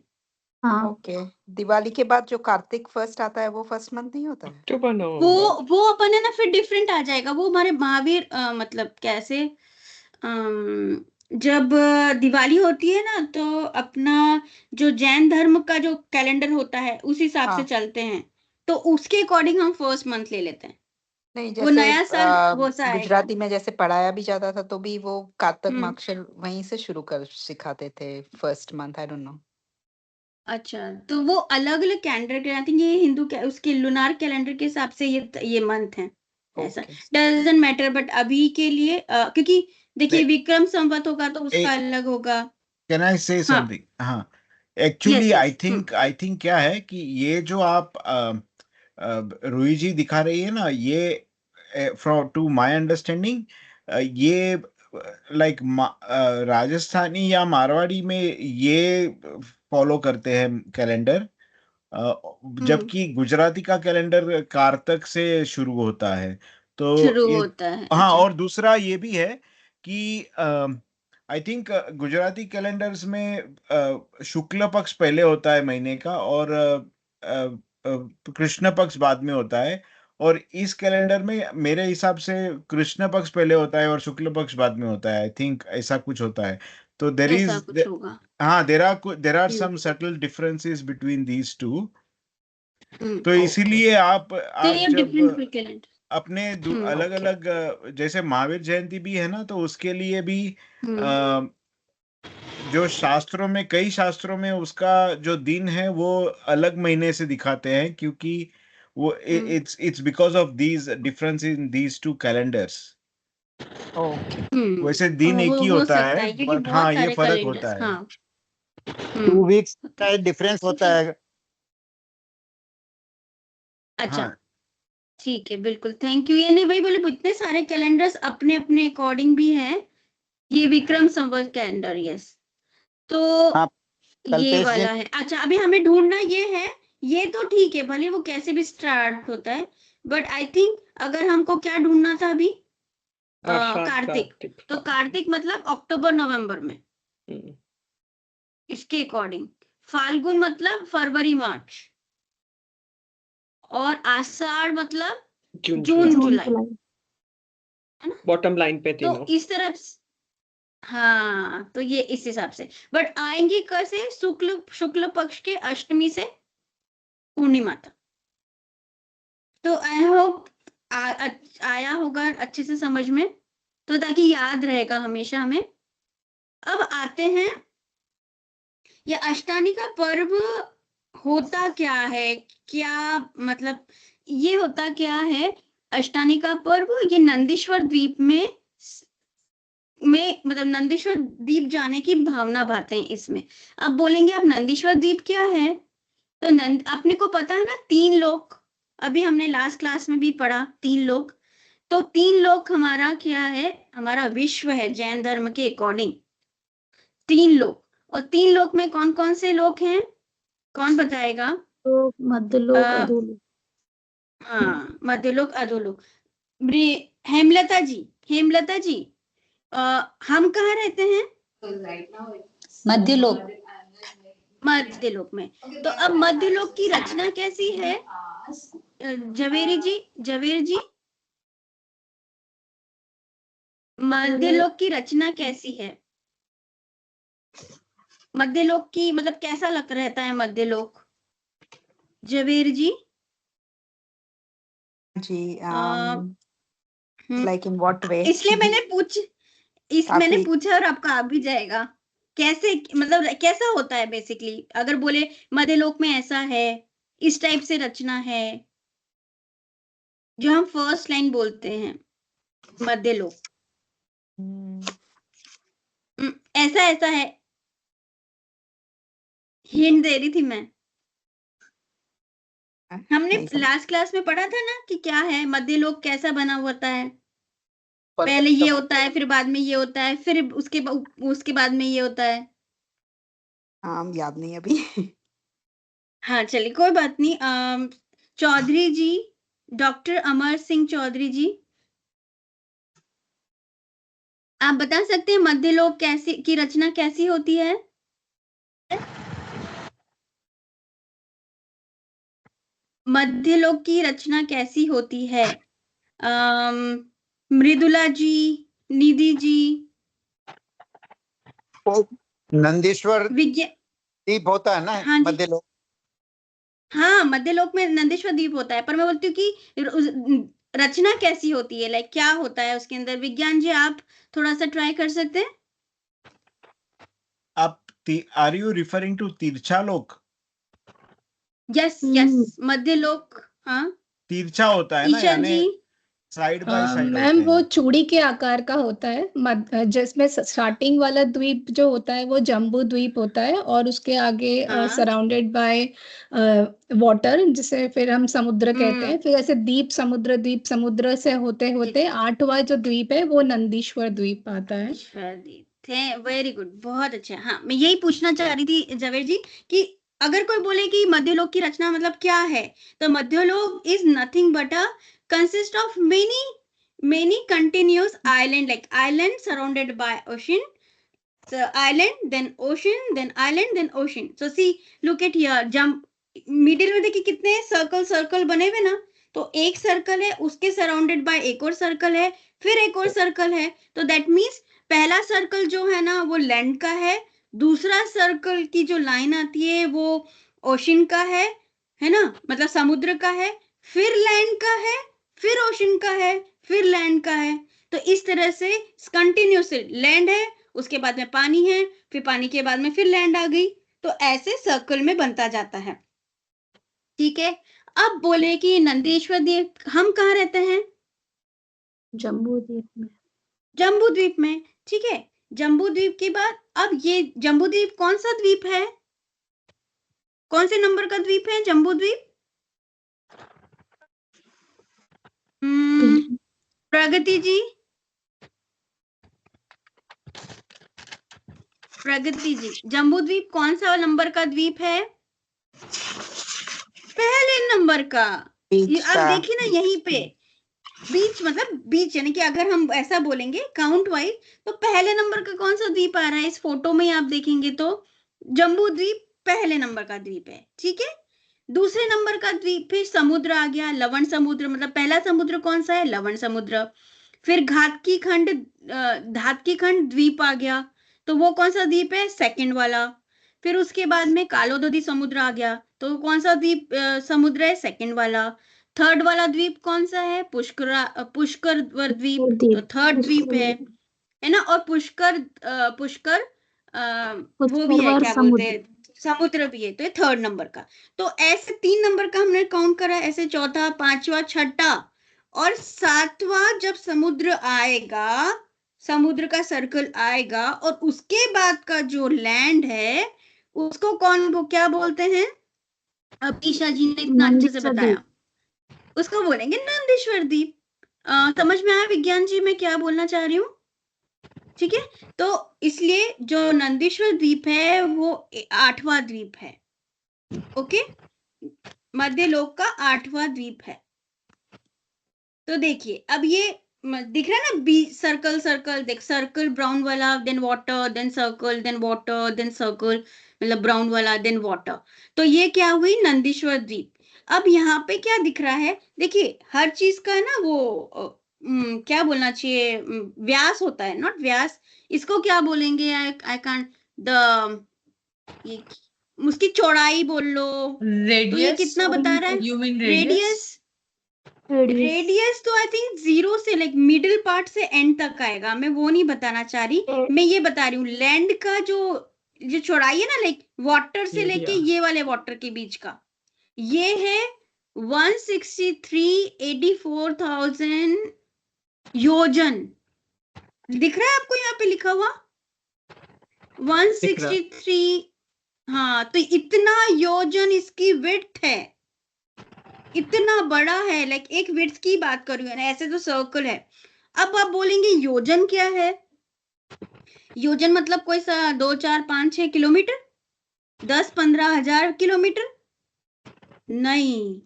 हाँ, ओके, दिवाली के बाद जो कार्तिक फर्स्ट आता है वो फर्स्ट मंथ नहीं होता है? अक्टूबर नवंबर। वो अपन है ना फिर डिफरेंट आ जाएगा। वो हमारे महावीर मतलब कैसे जब दिवाली होती है ना तो अपना जो जैन धर्म का जो कैलेंडर होता है उस हिसाब से हाँ। चलते हैं, तो उसके अकॉर्डिंग हम फर्स्ट मंथ ले लेते हैं। नहीं, वो जैसे नया साल वो सा आएगा। गुजराती में जैसे पढ़ाया भी जाता था तो भी वो कार्तक हम्म। माक्षर वहीं से शुरू कर सिखाते थे first month. I don't know. अच्छा, तो वो अलग अलग कैलेंडर के, आई थिंक ये हिंदू उसके लुनार कैलेंडर के हिसाब से ये मंथ है। ऐसा ओके। डजंट मैटर, बट अभी के लिए क्योंकि देखिए नहीं, विक्रम संवत होगा तो उसका अलग होगा। कैन आई से हाँ, समथिंग? हाँ, yes actually I yes. Think क्या है कि ये जो आप रूही जी दिखा रही है ना, ये फ्रॉम टू माय अंडरस्टैंडिंग ये लाइक राजस्थानी या मारवाड़ी में ये फॉलो करते हैं कैलेंडर, जबकि गुजराती का कैलेंडर कारतक से शुरू होता है। तो शुरू ये होता है। हाँ, अच्छा। और दूसरा ये भी है कि आई थिंक गुजराती कैलेंडर्स में शुक्ल पक्ष पहले होता है महीने का, और कृष्ण पक्ष बाद में होता है। और इस कैलेंडर में मेरे हिसाब से कृष्ण पक्ष पहले होता है और शुक्ल पक्ष बाद में होता है। आई थिंक ऐसा कुछ होता है। तो ऐसा कुछ होगा। हाँ, there are some subtle differences between these two. तो ओके, इसीलिए आप तो ये जब डिफरेंट कैलेंडर। अपने अलग ओके। अलग जैसे महावीर जयंती भी है ना, तो उसके लिए भी हम्म। अ, जो शास्त्रों में, कई शास्त्रों में उसका जो दिन है वो अलग महीने से दिखाते हैं, क्योंकि वो it's because of these difference in these two calendars. Okay. वैसे दिन एक ही हो होता सकता है, है क्योंकि बट बहुत हाँ, ये सारे फर्क कैलेंडर्स। होता है। हाँ। 2 वीक्स का डिफरेंस होता है। अच्छा, हाँ, ठीक है, बिल्कुल, थैंक यू। ये नहीं वही बोले, इतने सारे कैलेंडर्स अपने अपने अकॉर्डिंग भी हैं। ये विक्रम संवत कैलेंडर, यस। तो हाँ, ये कल्पेश जी। वाला है। अच्छा, अभी हमें ढूंढना ये है, ये तो ठीक है भले वो कैसे भी स्टार्ट होता है, बट आई थिंक अगर हमको क्या ढूंढना था अभी, आषाढ़ कार्तिक। कार्तिक तो कार्तिक मतलब अक्टूबर नवंबर में, हम्म, इसके अकॉर्डिंग। फाल्गुन मतलब फरवरी मार्च, और आषाढ़ मतलब जून जून जुलाई। जुलाई, जुलाई। है ना? बॉटम लाइन पे तो तीनों। इस तरफ हाँ, तो ये इस हिसाब से, बट आएंगी कैसे? शुक्ल पक्ष के अष्टमी से पूर्णिमा तक। तो आई होप आया होगा अच्छे से समझ में, तो ताकि याद रहेगा हमेशा हमें। अब आते हैं, ये अष्टानी का पर्व होता क्या है, क्या मतलब ये होता क्या है? अष्टानी का पर्व ये नंदीश्वर द्वीप में मतलब नंदीश्वर द्वीप जाने की भावना भाते हैं इसमें। अब बोलेंगे आप नंदीश्वर द्वीप क्या है, तो अपने को पता है ना 3 लोक, अभी हमने लास्ट क्लास में भी पढ़ा 3 लोक। तो 3 लोक हमारा क्या है, हमारा विश्व है जैन धर्म के अकॉर्डिंग 3 लोक। और 3 लोक में कौन कौन से लोक हैं, कौन बताएगा? तो मध्यलोक, अ, अधोलोक। हाँ, मध्यलोक अधोलोक। हेमलता जी, हम कहाँ रहते हैं? मध्यलोक। मध्यलोक में। तो अब मध्यलोक की रचना कैसी है? जवेरी जी, मध्यलोक की रचना कैसी है? मध्यलोक की मतलब कैसा लग रहता है मध्यलोक? जवेर जी? जी हम्म, लाइक इन व्हाट वे? इसलिए मैंने मैंने काफी पूछा और आपका आ भी जाएगा। कैसे मतलब कैसा होता है बेसिकली? अगर बोले मध्यलोक में ऐसा है, इस टाइप से रचना है, जो हम फर्स्ट लाइन बोलते हैं मध्यलोक, ऐसा ऐसा है। हिंट दे रही थी मैं। हमने नहीं समझ। लास्ट क्लास में पढ़ा था ना कि क्या है मध्यलोक, कैसा बना होता है। पहले परफेक्ट ये होता है, फिर बाद में ये होता है, फिर उसके बाद में ये होता है। याद नहीं अभी। हाँ चलिए कोई बात नहीं। चौधरी जी, डॉक्टर अमर सिंह चौधरी जी, आप बता सकते हैं मध्यलोक कैसी की रचना कैसी होती है? मध्यलोक की रचना कैसी होती है? मृदुला जी, निधि जी, नंदीश्वर विज्ञान। द्वीप होता है ना हाँ जी, मध्यलोक। हाँ मध्यलोक में नंदीश्वर द्वीप होता है, पर मैं बोलती हूँ कि रचना कैसी होती है, लाइक क्या होता है उसके अंदर। विज्ञान जी आप थोड़ा सा ट्राई कर सकते हैं? आप are you referring to tircha lok? Yes yes, Madhyalok. हाँ तिरछा होता है ना, Ishayani ji. Side by side ma'am होते वो हैं। चूड़ी के आकार का होता है, जिसमें स्टार्टिंग वाला द्वीप जो होता है वो जम्बू द्वीप होता है, और उसके आगे हाँ सराउंडेड बाय वाटर, जिसे फिर हम समुद्र कहते हैं। फिर ऐसे द्वीप समुद्र से होते होते 8वां जो द्वीप है वो नंदीश्वर द्वीप आता है। वेरी गुड, बहुत अच्छा। हाँ मैं यही पूछना चाह रही थी जवेर जी कि अगर कोई बोले कि मध्यलोक की रचना मतलब क्या है, तो Madhyalok is nothing but a consist of many continuous island, like island surrounded by ocean. So island, then ocean, then island, then ocean. So see, look at here, jump middle में देखिए कितने सर्कल बने हुए ना, तो एक सर्कल है, उसके सराउंडेड बाय एक और सर्कल है, फिर एक और सर्कल है। तो दैट मीन्स पहला सर्कल जो है ना वो लैंड का है, दूसरा सर्कल की जो लाइन आती है वो ओशन का है ना, मतलब समुद्र का है, फिर लैंड का है, फिर ओशन का है, फिर लैंड का है। तो इस तरह से कंटिन्यूस लैंड है, उसके बाद में पानी है, फिर पानी के बाद में फिर लैंड आ गई, तो ऐसे सर्कल में बनता जाता है। ठीक है, अब बोले कि नंदीश्वर द्वीप हम कहाँ रहते हैं? जम्बू द्वीप में। जम्बू द्वीप में। ठीक है, जम्बू द्वीप के बाद अब ये जम्बू द्वीप कौन सा द्वीप है? कौन से नंबर का द्वीप है जम्बू द्वीप? प्रगति जी, प्रगति जी, जम्बू द्वीप कौन सा नंबर का द्वीप है? पहले नंबर का। अब देखिए ना यहीं पे बीच, मतलब बीच, यानी कि अगर हम ऐसा बोलेंगे काउंट वाइज, तो पहले नंबर का कौन सा द्वीप आ रहा है इस फोटो में आप देखेंगे तो जम्बू द्वीप पहले नंबर का द्वीप है। ठीक है, दूसरे नंबर का द्वीप फिर समुद्र आ गया, लवण समुद्र, मतलब पहला समुद्र कौन सा है? लवण समुद्र। फिर धातकी खंड द्वीप आ गया, तो वो कौन सा द्वीप है? सेकंड वाला। फिर उसके बाद में कालोदोदी समुद्र आ गया, तो कौन सा द्वीप समुद्र है? सेकंड वाला। थर्ड वाला द्वीप कौन सा है? पुष्कर द्वीप, तो थर्ड द्वीप है ना। और पुष्कर वो भी है, क्या बोलते हैं, समुद्र भी है, तो ये थर्ड नंबर का। तो ऐसे 3 नंबर का हमने काउंट करा, ऐसे चौथा, पांचवा, छठा और सातवां जब समुद्र आएगा, समुद्र का सर्कल आएगा, और उसके बाद का जो लैंड है उसको वो क्या बोलते हैं? अब ईशा जी ने इतना अच्छे से बताया, उसको बोलेंगे नंदीश्वर द्वीप। समझ में आया विज्ञान जी मैं क्या बोलना चाह रही हूँ? ठीक है, तो इसलिए जो नंदीश्वर द्वीप है वो 8वां द्वीप है। ओके, मध्यलोक का 8वां द्वीप है। तो देखिए अब ये दिख रहा है ना, बी सर्कल सर्कल, देख सर्कल ब्राउन वाला, then water, then circle, then water, then circle, मतलब ब्राउन वाला, देन वाटर। तो ये क्या हुई? नंदीश्वर द्वीप। अब यहाँ पे क्या दिख रहा है? देखिए हर चीज का है ना वो क्या बोलना चाहिए, व्यास होता है, नॉट व्यास, इसको क्या बोलेंगे? आई कांट, द ये उसकी चौड़ाई बोल लो, तो ये रेडियस, कितना बता रहा है? You mean radius radius radius तो आई थिंक 0 से लाइक मिडिल पार्ट से एंड तक आएगा, मैं वो नहीं बताना चाह रही, मैं ये बता रही हूँ लैंड का जो चौड़ाई है ना, लाइक वाटर से लेके ये वाले वाटर के बीच का, ये है 163,84,000 योजन। दिख रहा है आपको यहाँ पे लिखा हुआ 163? हाँ, तो इतना योजन इसकी विड्थ है, इतना बड़ा है, लाइक एक विड्थ की बात कर रही हूँ ना, ऐसे तो सर्कल है। अब आप बोलेंगे योजन क्या है? योजन मतलब कोई सा 2, 4, 5, 6 किलोमीटर, 10-15 हजार किलोमीटर नहीं।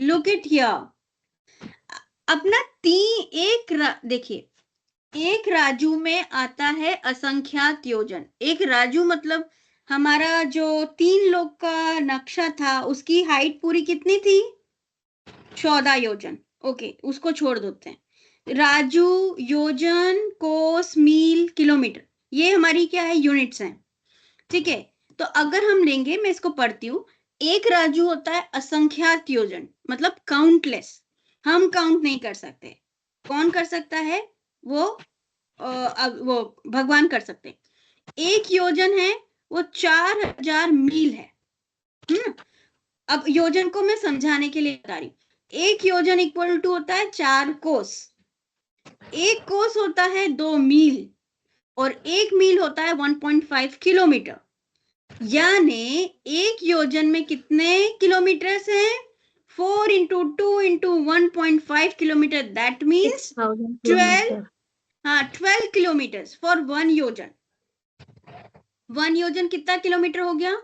लुक इट हियर, अपना देखिए, एक राजू में आता है असंख्यात योजन। एक राजू मतलब हमारा जो 3 लोग का नक्शा था, उसकी हाइट पूरी कितनी थी? 14 योजन। ओके, उसको छोड़ देते हैं। राजू, योजन, कोस, मील, किलोमीटर, ये हमारी क्या है? यूनिट्स हैं, ठीक है। तो अगर हम लेंगे, मैं इसको पढ़ती हूँ, एक राजू होता है असंख्यात योजन, मतलब काउंटलेस, हम काउंट नहीं कर सकते। कौन कर सकता है? वो भगवान कर सकते हैं। एक योजन है वो 4000 मील है। अब योजन को मैं समझाने के लिए बता रही हूँ। एक योजन इक्वल टू होता है 4 कोस, एक कोस होता है 2 मील, और एक मील होता है 1.5 किलोमीटर। यानी एक योजन में कितने किलोमीटर्स हैं? 4 into 2 into 1.5 kilometre, that means 12 kilometres for 1 योजन। 1 योजन कितना किलोमीटर हो गया?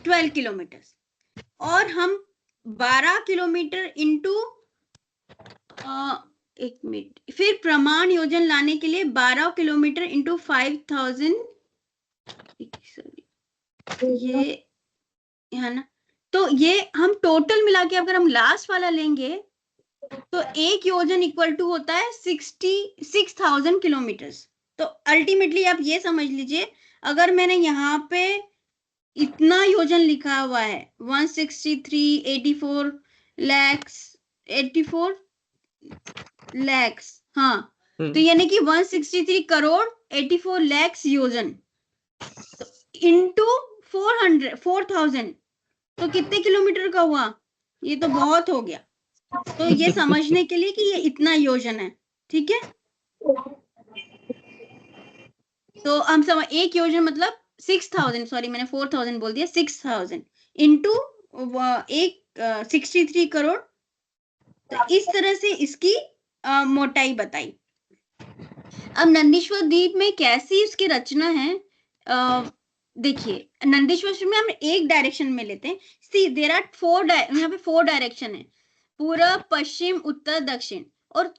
12 किलोमीटर्स। और हम 12 किलोमीटर इंटू 1 मिनट, फिर प्रमाण योजन लाने के लिए 12 किलोमीटर इंटू 5000, ये है ना। तो ये हम टोटल मिला के अगर हम लास्ट वाला लेंगे तो एक योजन इक्वल टू होता है 66,000 किलोमीटर्स। तो अल्टीमेटली आप ये समझ लीजिए, अगर मैंने यहाँ पे इतना योजन लिखा हुआ है 163,84 lakhs 84 lakhs, हाँ, तो यानी कि 163 करोड़ 84 lakhs योजन इंटू 4,000, तो कितने किलोमीटर का हुआ? ये तो बहुत हो गया। तो ये समझने के लिए कि ये इतना योजन है, ठीक है। तो हम समझ, एक योजन मतलब 6,000, सॉरी मैंने 4,000 बोल दिया, 6,000 इंटू 63 करोड़। तो इस तरह से इसकी मोटाई बताई। अब नंदीश्वर द्वीप में कैसी उसकी रचना है, देखिए नंदीश्वर में हम एक डायरेक्शन में लेते हैं। सी देयर आर 4 यहाँ पे 4 डायरेक्शन है, पूरब, पश्चिम, उत्तर, दक्षिण, और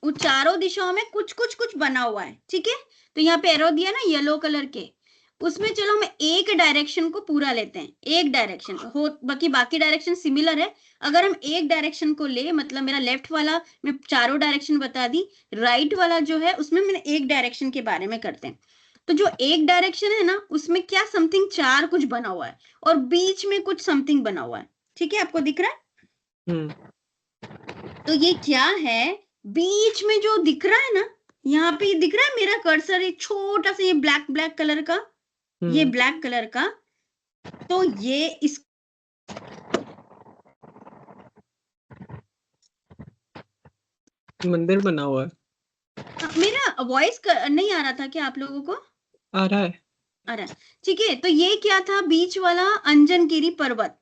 चारों दिशाओं में कुछ बना हुआ है, ठीक है। तो यहाँ पे एरो दिया ना येलो कलर के, उसमें चलो हम एक डायरेक्शन को पूरा लेते हैं, एक डायरेक्शन हो, बाकी डायरेक्शन सिमिलर है। अगर हम एक डायरेक्शन को ले, मतलब मेरा लेफ्ट वाला मैं चारों डायरेक्शन बता दी, राइट वाला जो है उसमें मैंने एक डायरेक्शन के बारे में करते हैं। तो जो एक डायरेक्शन है ना, उसमें क्या समथिंग 4 कुछ बना हुआ है, और बीच में कुछ समथिंग बना हुआ है, ठीक है, आपको दिख रहा है? तो ये क्या है? बीच में जो दिख रहा है ना, यहाँ पे दिख रहा है मेरा कर्सर, एक छोटा सा ये ब्लैक कलर का, ये ब्लैक कलर का, तो ये इस मंदिर बना हुआ है। मेरा वॉइस नहीं आ रहा था क्या आप लोगों को? आ रहा है, आ रहा है, ठीक है। तो ये क्या था? बीच वाला अंजनगिरी पर्वत,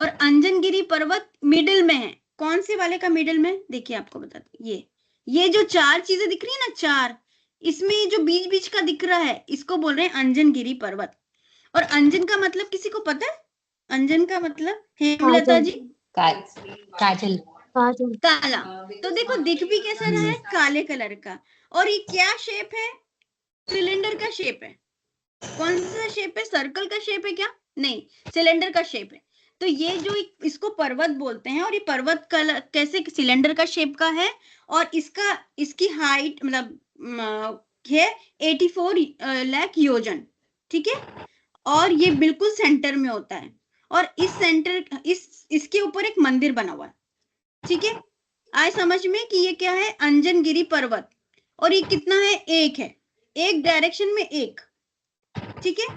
और अंजनगिरी पर्वत मिडिल में है। कौन से वाले का मिडिल में? देखिए आपको बताती, ये जो 4 चीजें दिख रही है ना, 4, इसमें जो बीच का दिख रहा है, इसको बोल रहे हैं अंजनगिरी पर्वत। और अंजन का मतलब किसी को पता है? अंजन का मतलब हेमलता जी? काजल। काला। तो देखो दिख भी कैसा रहा है? काले कलर का। और ये क्या शेप है? सिलेंडर का शेप है। कौन सा शेप है? सर्कल का शेप है क्या? नहीं, सिलेंडर का शेप है। तो ये जो इसको पर्वत बोलते हैं, और ये पर्वत कैसे सिलेंडर का शेप का है, और इसकी हाइट मतलब है 84 लाख योजन, ठीक है। और ये बिल्कुल सेंटर में होता है, और इस सेंटर इसके ऊपर एक मंदिर बना हुआ है। ठीक है, आए समझ में कि ये क्या है, अंजनगिरी पर्वत, और ये कितना है, एक है, एक डायरेक्शन में एक। ठीक है,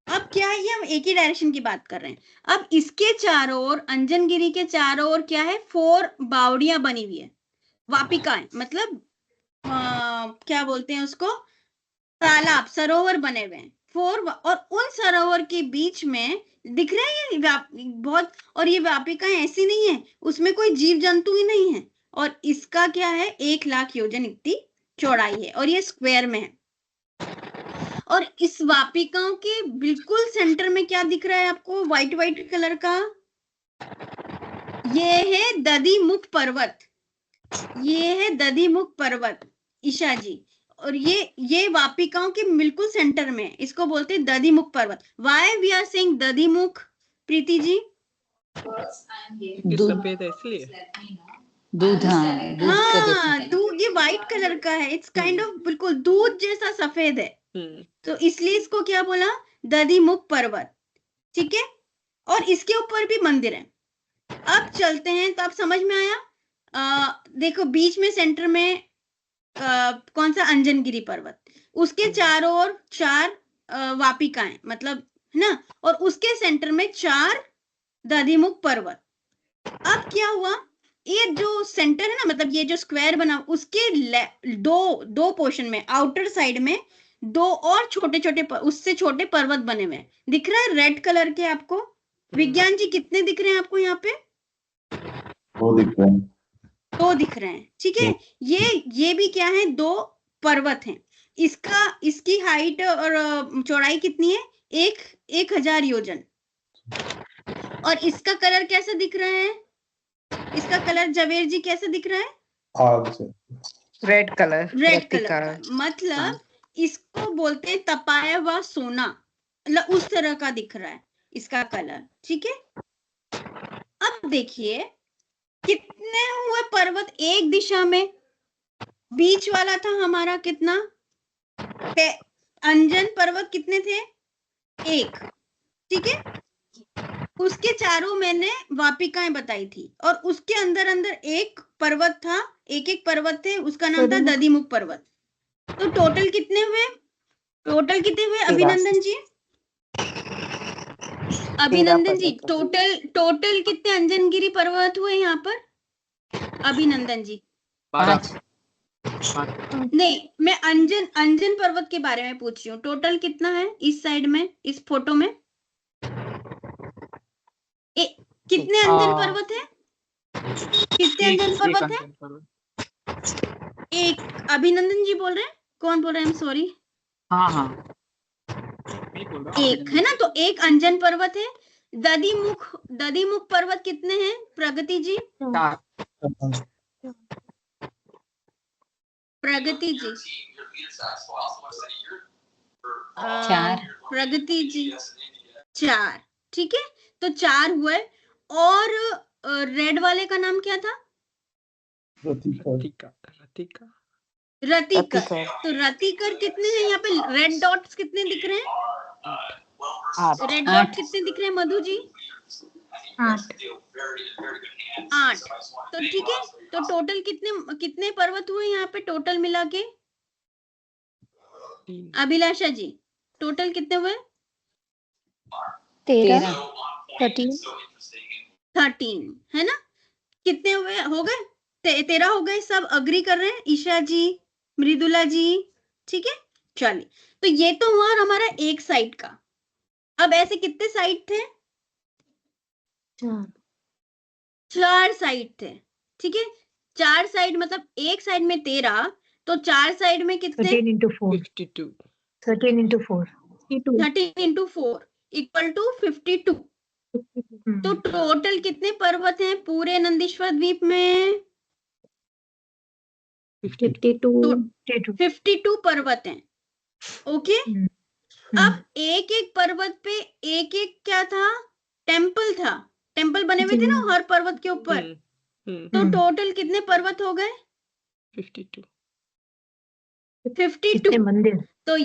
अब क्या है, ये हम एक ही डायरेक्शन की बात कर रहे हैं। अब इसके चारों ओर, अंजनगिरी के चारों ओर क्या है, 4 बावड़ियां बनी हुई है, वापिकाएं, मतलब क्या बोलते हैं उसको, तालाब, सरोवर बने हुए हैं 4, और उन सरोवर के बीच में दिख रहा है ये बहुत, और ये व्यापिकाएं ऐसी नहीं है, उसमें कोई जीव जंतु ही नहीं है, और इसका क्या है, 1 लाख योजन इतनी चौड़ाई है, और ये स्क्वायर में है। और इस वापिकाओं के बिल्कुल सेंटर में क्या दिख रहा है आपको, व्हाइट व्हाइट कलर का, ये है दधिमुख पर्वत, ये है दधिमुख पर्वत ईशा जी, और ये वापिकाओं के बिल्कुल सेंटर में, इसको बोलते हैं दधिमुख पर्वत। Why we are saying Dadhimukh, Preeti ji? सफेद है इसलिए। दूध, हाँ, दूध का जैसा हाँ, है। दूध, ये व्हाइट कलर का है, इट्स काइंड ऑफ बिल्कुल दूध जैसा सफेद है, तो इसलिए इसको क्या बोला, दधिमुख पर्वत। ठीक है, और इसके ऊपर भी मंदिर है। अब चलते हैं, तो आप समझ में आया, देखो बीच में सेंटर में कौन सा, अंजनगिरी पर्वत, उसके चारों ओर 4 वापिकाएं, मतलब है ना, और उसके सेंटर में 4 दधिमुख पर्वत। अब क्या हुआ, ये जो सेंटर है ना, मतलब ये जो स्क्वायर बना, उसके दो पोर्शन में, आउटर साइड में 2 और छोटे छोटे उससे छोटे पर्वत बने हुए हैं, दिख रहा है रेड कलर के आपको? विज्ञान जी कितने दिख रहे हैं आपको यहाँ पे? 2 दिख रहे हैं। 2 दिख रहे हैं। ठीक है, ये भी क्या है, 2 पर्वत हैं। इसकी हाइट और चौड़ाई कितनी है, 1000 योजन, और इसका कलर कैसा दिख रहा है, इसका कलर जवेर जी कैसा दिख रहा है? आग से रेड कलर, रेड कलर, मतलब इसको बोलते हैं तपाया हुआ सोना, मतलब उस तरह का दिख रहा है इसका कलर। ठीक है, अब देखिए कितने हुए पर्वत एक दिशा में, बीच वाला था हमारा कितना, अंजन पर्वत कितने थे, 1। ठीक है, उसके चारों मैंने वापिकाएं बताई थी, और उसके अंदर अंदर एक पर्वत था, एक पर्वत थे, उसका नाम था दधिमुख पर्वत। तो टोटल कितने हुए, अभिनंदन जी? अभिनंदन जी, टोटल कितने अंजनगिरी पर्वत हुए यहाँ पर, अभिनंदन जी? 5। नहीं, मैं अंजन पर्वत के बारे में पूछ रही हूँ, टोटल कितना है इस साइड में, इस फोटो में कितने अंजन पर्वत है, कितने अंजन पर्वत है? 1। अभिनंदन जी बोल रहे हैं, कौन बोल रहे हैं, सॉरी? हाँ 1 है ना, तो 1 अंजन पर्वत है। दधिमुख पर्वत कितने हैं, प्रगति जी? प्रगति जी, 4। प्रगति जी 4। ठीक है, तो 4 हुए, और रेड वाले का नाम क्या था, रतिका। रतिकर। तो रतिकर कितने हैं यहाँ पे, रेड डॉट्स कितने दिख रहे हैं, 8। रेड डॉट कितने दिख रहे हैं मधु जी? 8। तो ठीक है, तो टोटल कितने पर्वत हुए यहाँ पे टोटल मिला के, अभिलाषा जी टोटल कितने हुए? 13। 13 है ना, कितने हुए, हो गए 13 हो गए, सब अग्री कर रहे हैं, ईशा जी, मृदुला जी? ठीक है, चलिए, तो ये तो हुआ हमारा एक साइड का। अब ऐसे कितने साइड थे, 4 साइड थे। ठीक है, 4 साइड मतलब एक साइड में 13, तो 4 साइड में कितने, 13 into 4 52। 13 into 4 13 into 4 equal to 52। तो टोटल कितने पर्वत हैं पूरे नंदीश्वर द्वीप में? 52 पर्वत हैं। ओके, अब एक एक पर्वत पे एक क्या था, टेम्पल बने हुए थे ना हर पर्वत के ऊपर। तो टोटल कितने पर्वत हो गए? 52। 52 मंदिर तो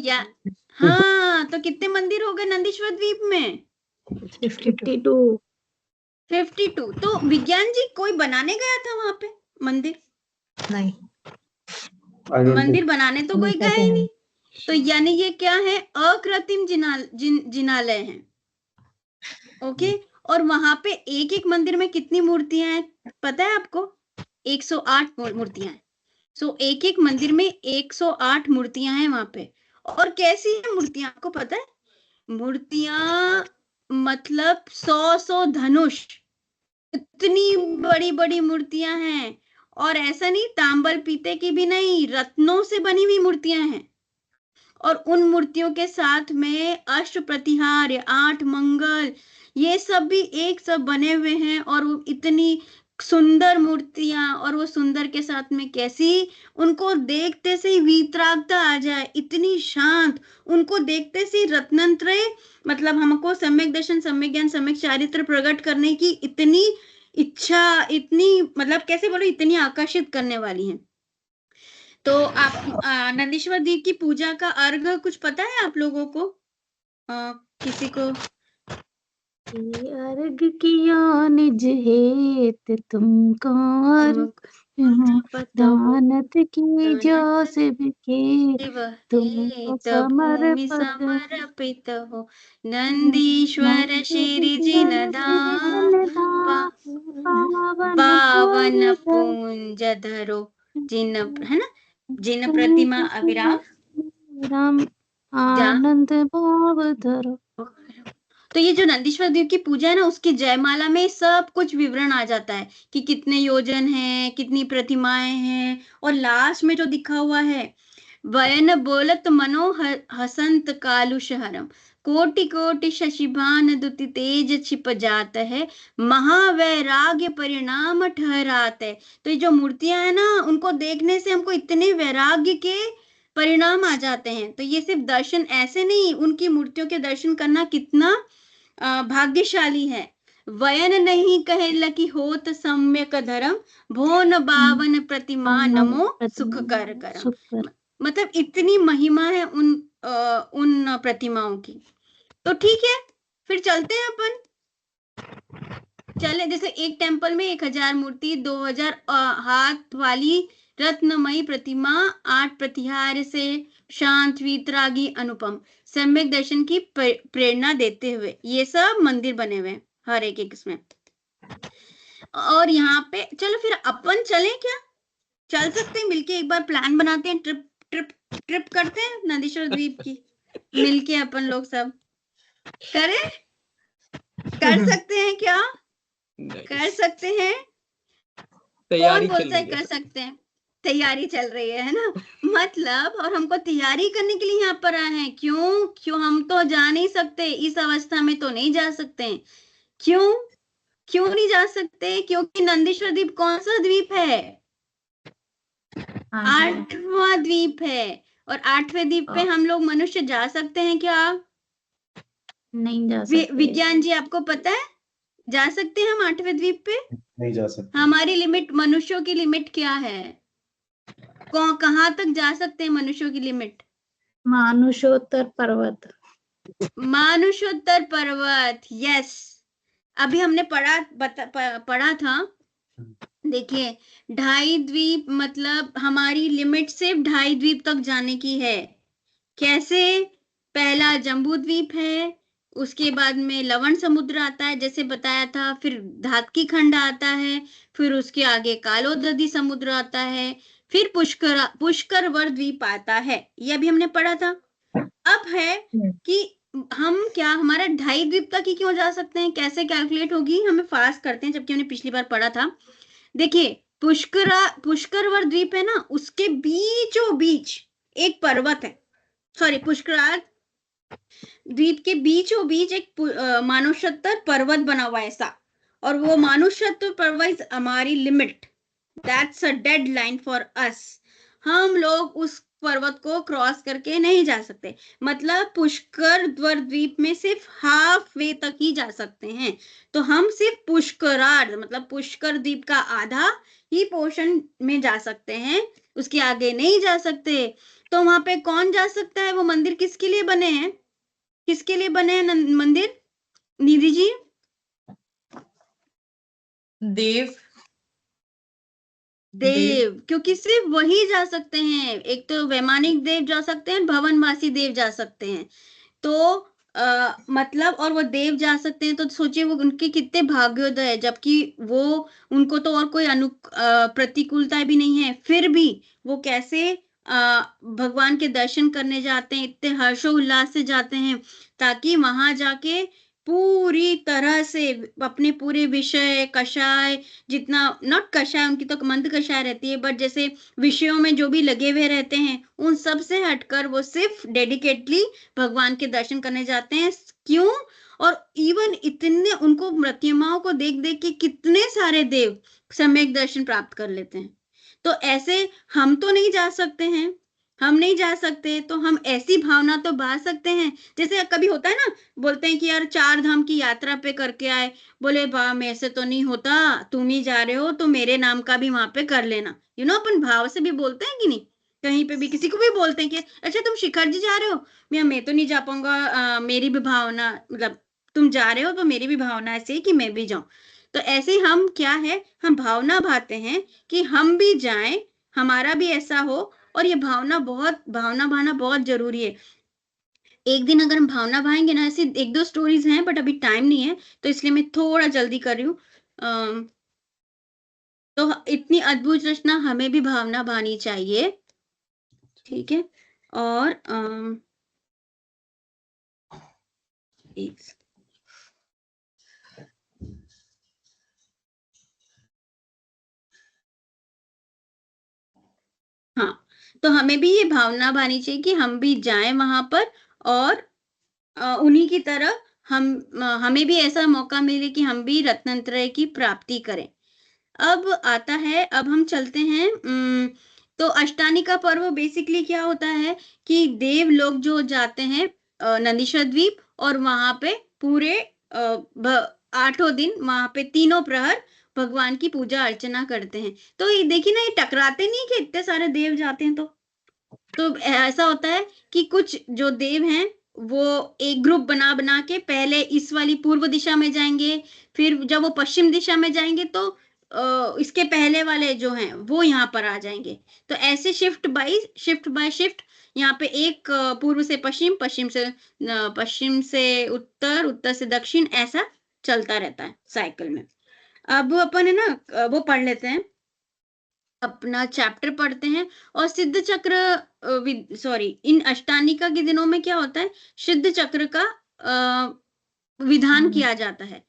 हाँ, तो कितने मंदिर हो गए नंदीश्वर द्वीप में? 52 52। तो विज्ञान जी कोई बनाने गया था वहां पे मंदिर? नहीं, I don't मंदिर think बनाने तो कोई गया ही नहीं। तो यानी ये क्या है? अकृत्रिम जिनालय है। ओके। और वहां पे एक एक मंदिर में कितनी मूर्तियां हैं पता है आपको? 108 मूर्तियां हैं। सो एक एक मंदिर में 108 मूर्तियां हैं वहां पे। और कैसी है मूर्तियां आपको पता है? मूर्तियां मतलब 100 धनुष, इतनी बड़ी बड़ी मूर्तियां हैं। और ऐसा नहीं तांबल पीते की भी नहीं, रत्नों से बनी हुई मूर्तियां हैं। और उन मूर्तियों के साथ में अष्ट प्रतिहार, 8 मंगल, ये सब भी एक सब बने हुए हैं। और वो इतनी सुंदर मूर्तियां, और वो सुंदर के साथ में कैसी, उनको देखते से ही वीतरागता आ जाए, इतनी शांत। उनको देखते से रत्नत्रय मतलब हमको सम्यक दर्शन, सम्यक ज्ञान, सम्यक चारित्र प्रकट करने की इतनी इच्छा, इतनी मतलब कैसे बोलो, इतनी आकर्षित करने वाली है। तो आप नंदीश्वर द्वीप की पूजा का अर्घ कुछ पता है आप लोगों को? किसी को? अर्घ किया निज हेत तुमको, दानत की जो शिव के तुमको समर्पित हो। नंदीश्वर श्री जिन धाम पावन पूंज धरो, जिन है ना, जिन प्रतिमा अविराम आनंद भाव धरो। तो ये जो नंदीश्वर द्वीप की पूजा है ना, उसकी जयमाला में सब कुछ विवरण आ जाता है कि कितने योजन हैं, कितनी प्रतिमाएं हैं। और लास्ट में जो दिखा हुआ है, वयन बोलत मनो हसंत कालुषहरम, कोटि कोटि शशिभान दुति तेज छिप जात है, महावैराग्य परिणाम ठहरात है। तो ये जो मूर्तियां है ना, उनको देखने से हमको इतने वैराग्य के परिणाम आ जाते हैं। तो ये सिर्फ दर्शन ऐसे नहीं, उनकी मूर्तियों के दर्शन करना कितना भाग्यशाली है। वयन नहीं कहे लकी होत सम्यक धर्म, भोन बावन प्रतिमा नमो सुख कर करम। मतलब इतनी महिमा है उन प्रतिमाओं की। तो ठीक है, फिर चलते हैं अपन। चले, जैसे एक टेम्पल में 1000 मूर्ति, 2000 हाथ वाली रत्नमयी प्रतिमा, 8 प्रतिहार से शांत, वीतरागी, अनुपम, सम्यक दर्शन की प्रेरणा देते हुए ये सब मंदिर बने हुए हैं हर एक इसमें। और यहाँ पे चलो फिर अपन चलें क्या? चल सकते हैं मिलके, एक बार प्लान बनाते हैं, ट्रिप करते हैं नंदीश्वर द्वीप की मिलके अपन लोग सब करें। कर सकते हैं क्या? कर सकते हैं। तैयारी कौन चल बोलता है रही है कर सकते हैं? तैयारी चल रही है ना, मतलब। और हमको तैयारी करने के लिए यहाँ पर आए हैं। क्यों हम तो जा नहीं सकते, इस अवस्था में तो नहीं जा सकते। क्यों नहीं जा सकते? क्योंकि नंदीश्वर द्वीप कौन सा द्वीप है? 8वां द्वीप है। और 8वें द्वीप पे हम लोग मनुष्य जा सकते हैं क्या? नहीं जा सकते। विज्ञान जी आपको पता है जा सकते हैं हम 8वें द्वीप पे? नहीं जा सकते। हमारी लिमिट, मनुष्यों की लिमिट क्या है? कहाँ तक जा सकते हैं मनुष्यों की लिमिट? मानुषोत्तर पर्वत। मानुषोत्तर पर्वत, यस। अभी हमने पढ़ा था। देखिए 2.5 द्वीप, मतलब हमारी लिमिट सिर्फ 2.5 द्वीप तक जाने की है। कैसे? पहला जम्बू द्वीप है, उसके बाद में लवण समुद्र आता है जैसे बताया था, फिर धातकी खंड आता है, फिर उसके आगे कालोदधी समुद्र आता है, फिर पुष्करवर द्वीप आता है। ये अभी हमने पढ़ा था। अब है कि हम क्या, हमारा 2.5 द्वीप तक ही क्यों जा सकते हैं, कैसे कैलकुलेट होगी? हमें फास्ट करते हैं, जबकि हमने पिछली बार पढ़ा था। देखिए पुष्करवर द्वीप है ना, उसके बीचों बीच एक पर्वत है। सॉरी, पुष्करार द्वीप के बीचों बीच एक मानुषोत्तर पर्वत बना हुआ है ऐसा। और वो मानुषोत्तर पर्वत हमारी limit, that's a dead line for us. हम लोग उस पर्वत को क्रॉस करके नहीं जा सकते। मतलब पुष्कर द्वीप में सिर्फ हाफ वे तक ही जा सकते हैं। तो हम सिर्फ पुष्करार्ध, मतलब पुष्कर द्वीप का आधा ही पोर्शन में जा सकते हैं, उसके आगे नहीं जा सकते। तो वहां पे कौन जा सकता है? वो मंदिर किसके लिए बने हैं? किसके लिए बने हैं मंदिर, निधि जी? देव देव, क्योंकि सिर्फ वही जा सकते हैं। एक तो वैमानिक देव जा सकते हैं, भवनवासी देव जा सकते हैं। तो मतलब, और वो देव जा सकते हैं, तो सोचिए वो उनके कितने भाग्योदय है, जबकि वो उनको तो और कोई प्रतिकूलता भी नहीं है, फिर भी वो कैसे भगवान के दर्शन करने जाते हैं, इतने हर्षोल्लास से जाते हैं, ताकि वहां जाके पूरी तरह से अपने पूरे विषय कषाय, जितना नॉट कषाय, उनकी तो मंद कषाय रहती है, बट जैसे विषयों में जो भी लगे हुए रहते हैं उन सब से हटकर वो सिर्फ डेडिकेटली भगवान के दर्शन करने जाते हैं। क्यों? और इवन इतने उनको प्रतिमाओं को देख देख के कितने सारे देव सम्यक दर्शन प्राप्त कर लेते हैं। तो ऐसे हम तो नहीं जा सकते हैं, हम नहीं जा सकते, तो हम ऐसी भावना तो बहा सकते हैं। जैसे कभी होता है ना, बोलते हैं कि यार 4 धाम की यात्रा पे करके आए, बोले वाह मेरे से तो नहीं होता, तुम ही जा रहे हो तो मेरे नाम का भी वहां पे कर लेना। अपन भाव से भी बोलते हैं कि नहीं? कहीं पे भी किसी को भी बोलते हैं कि अच्छा तुम शिखर जी जा रहे हो, मैं तो नहीं जा पाऊंगा, मेरी भी भावना, मतलब तुम जा रहे हो तो मेरी भी भावना ऐसे है कि मैं भी जाऊं। तो ऐसे हम क्या है, हम भावना भाते हैं कि हम भी जाएं, हमारा भी ऐसा हो। और ये भावना भाना बहुत जरूरी है। एक दिन अगर हम भावना भाएंगे ना, ऐसी 1-2 स्टोरीज हैं, बट अभी टाइम नहीं है तो इसलिए मैं थोड़ा जल्दी कर रही हूँ। तो इतनी अद्भुत रचना हमें भी भावना भानी चाहिए, ठीक है। और हाँ, तो हमें भी ये भावना भानी चाहिए कि हम भी जाएं वहां पर, और उन्हीं की तरह हमें भी ऐसा मौका मिले कि हम भी रत्नत्रय की प्राप्ति करें। अब आता है, अब हम चलते हैं। तो अष्टानी का पर्व बेसिकली क्या होता है कि देव लोग जो जाते हैं नंदीश्वर द्वीप, और वहां पे पूरे 8 दिन वहां पे 3 प्रहर भगवान की पूजा अर्चना करते हैं। तो ये देखिए ना, ये टकराते नहीं कि इतने सारे देव जाते हैं। तो ऐसा होता है कि कुछ जो देव हैं वो एक ग्रुप बना बना के पहले इस वाली पूर्व दिशा में जाएंगे, फिर जब वो पश्चिम दिशा में जाएंगे तो इसके पहले वाले जो हैं वो यहाँ पर आ जाएंगे। तो ऐसे शिफ्ट बाय शिफ्ट यहाँ पे एक पूर्व से पश्चिम, पश्चिम से उत्तर, उत्तर से दक्षिण, ऐसा चलता रहता है साइकिल में। अब अपन है ना वो पढ़ लेते हैं, अपना चैप्टर पढ़ते हैं। और सिद्ध चक्र इन अष्टानिका के दिनों में क्या होता है, सिद्ध चक्र का विधान किया जाता है।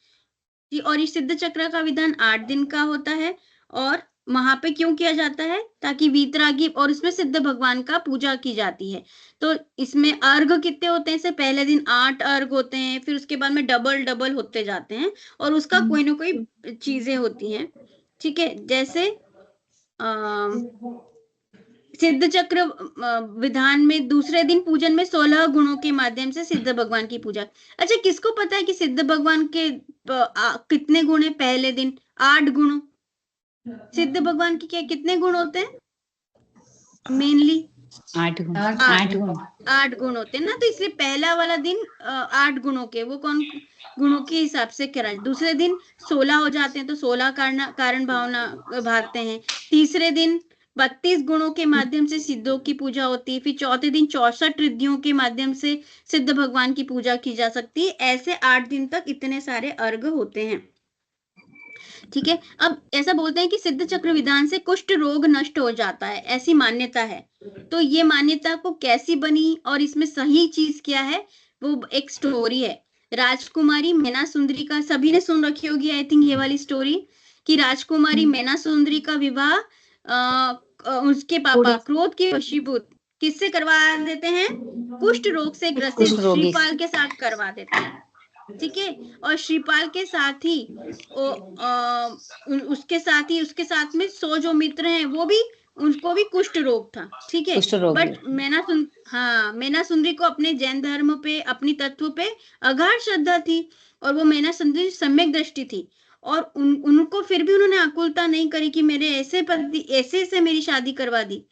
और इस सिद्ध चक्र का विधान 8 दिन का होता है। और वहां पे क्यों किया जाता है? ताकि वीतरागी, और इसमें सिद्ध भगवान का पूजा की जाती है। तो इसमें अर्घ कितने होते हैं? से पहले दिन 8 अर्घ होते हैं, फिर उसके बाद में डबल होते जाते हैं, और उसका कोई ना कोई चीजें होती हैं, ठीक है। जैसे सिद्ध चक्र विधान में दूसरे दिन पूजन में 16 गुणों के माध्यम से सिद्ध भगवान की पूजा। अच्छा, किसको पता है कि सिद्ध भगवान के कितने गुण है? पहले दिन 8 गुण। सिद्ध भगवान के क्या कितने गुण होते हैं? मेनली 8 गुण 8 गुण होते हैं ना। तो इसलिए पहला वाला दिन 8 गुणों के, वो कौन गुणों के हिसाब से करा। दूसरे दिन 16 हो जाते हैं, तो 16 कारण भावना भागते हैं। तीसरे दिन 32 गुणों के माध्यम से सिद्धों की पूजा होती है। फिर चौथे दिन 64 रिद्धियों के माध्यम से सिद्ध भगवान की पूजा की जा सकती है। ऐसे 8 दिन तक इतने सारे अर्घ होते हैं, ठीक है। अब ऐसा बोलते हैं कि सिद्ध चक्र विधान से कुष्ठ रोग नष्ट हो जाता है, ऐसी मान्यता है। तो ये मान्यता को कैसी बनी और इसमें सही चीज क्या है, वो एक स्टोरी है। राजकुमारी मैना सुंदरी का, सभी ने सुन रखी होगी आई थिंक ये वाली स्टोरी, कि राजकुमारी मैना सुंदरी का विवाह उसके पापा क्रोध के वशीभूत किससे करवा देते हैं? कुष्ठ रोग से ग्रसित श्रीपाल के साथ करवा देते हैं, ठीक है। और श्रीपाल के साथ ही उसके साथ में 100 जो मित्र हैं वो भी, उनको भी कुष्ठ रोग था, ठीक है। बट मैना सुंदरी को अपने जैन धर्म पे, अपनी तत्व पे अगाध श्रद्धा थी, और वो मैना सुंदरी सम्यक दृष्टि थी। और उनको फिर भी उन्होंने आकुलता नहीं करी कि मेरे ऐसे पति ऐसे से मेरी शादी करवा दी।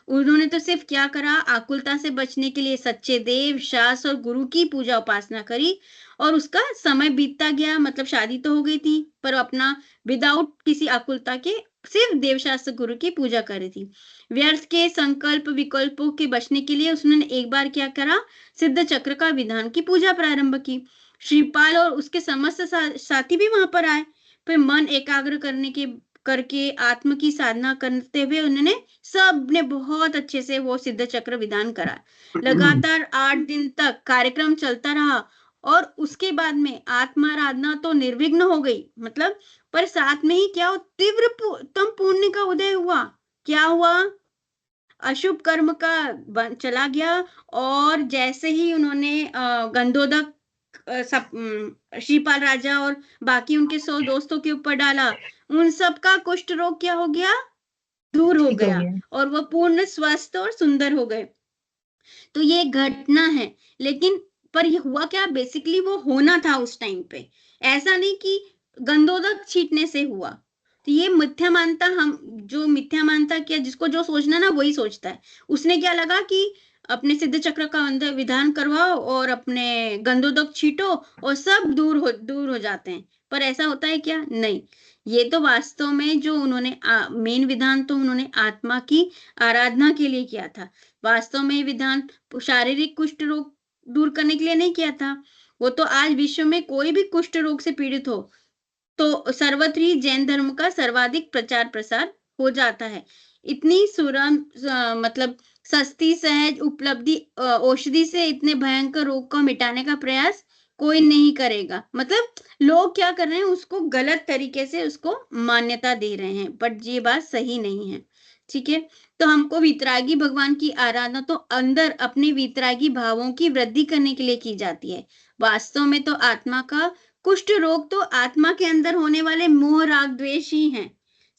उन्होंने तो सिर्फ क्या करा, आकुलता से बचने के लिए सच्चे देव, शास्त्र और गुरु की पूजा उपासना करी और उसका समय बीतता गया। मतलब शादी तो हो गई थी पर अपना विदाउट किसी आकुलता के सिर्फ देव शास्त्र गुरु की पूजा करी थी। व्यर्थ के संकल्प विकल्पों के बचने के लिए उसने एक बार क्या करा, सिद्ध चक्र का विधान की पूजा प्रारंभ की। श्रीपाल और उसके समस्त साथी भी वहां पर आए। फिर मन एकाग्र करके आत्म की साधना करते हुए उन्होंने सबने बहुत अच्छे से वो सिद्ध चक्र विधान करा। लगातार 8 दिन तक कार्यक्रम चलता रहा और उसके बाद में आत्माराधना तो निर्विघ्न हो गई। मतलब पर साथ में ही क्या हो, तीव्रतम पुण्य का उदय हुआ। क्या हुआ, अशुभ कर्म का चला गया। और जैसे ही उन्होंने गंधोदक श्रीपाल राजा और बाकी उनके 100 दोस्तों के ऊपर डाला, उन सबका कुष्ठ रोग क्या हो गया, दूर हो गया और वो पूर्ण स्वस्थ और सुंदर हो गए। तो ये एक घटना है, लेकिन पर ये हुआ क्या, बेसिकली वो होना था उस टाइम पे, ऐसा नहीं कि गंधोदक छींटने से हुआ। तो ये मिथ्या मानता, हम जो मिथ्या मानता क्या, जिसको जो सोचना ना वही सोचता है। उसने क्या लगा कि अपने सिद्ध चक्र का विधान करवाओ और अपने गंधोदक छीटो और सब दूर हो जाते हैं। पर ऐसा होता है क्या, नहीं। ये तो वास्तव में जो उन्होंने मेन विधान तो उन्होंने आत्मा की आराधना के लिए किया था। वास्तव में विधान शारीरिक कुष्ठ रोग दूर करने के लिए नहीं किया था। वो तो आज विश्व में कोई भी कुष्ठ रोग से पीड़ित हो तो सर्वत्र ही जैन धर्म का सर्वाधिक प्रचार प्रसार हो जाता है। इतनी मतलब सस्ती सहज उपलब्धि औषधि से इतने भयंकर रोग को मिटाने का प्रयास कोई नहीं करेगा। मतलब लोग क्या कर रहे हैं, उसको गलत तरीके से उसको मान्यता दे रहे हैं, बट ये बात सही नहीं है। ठीक है, तो हमको वितरागी भगवान की आराधना तो अंदर अपने वितरागी भावों की वृद्धि करने के लिए की जाती है। वास्तव में तो आत्मा का कुष्ठ रोग तो आत्मा के अंदर होने वाले मोह राग द्वेष ही हैं।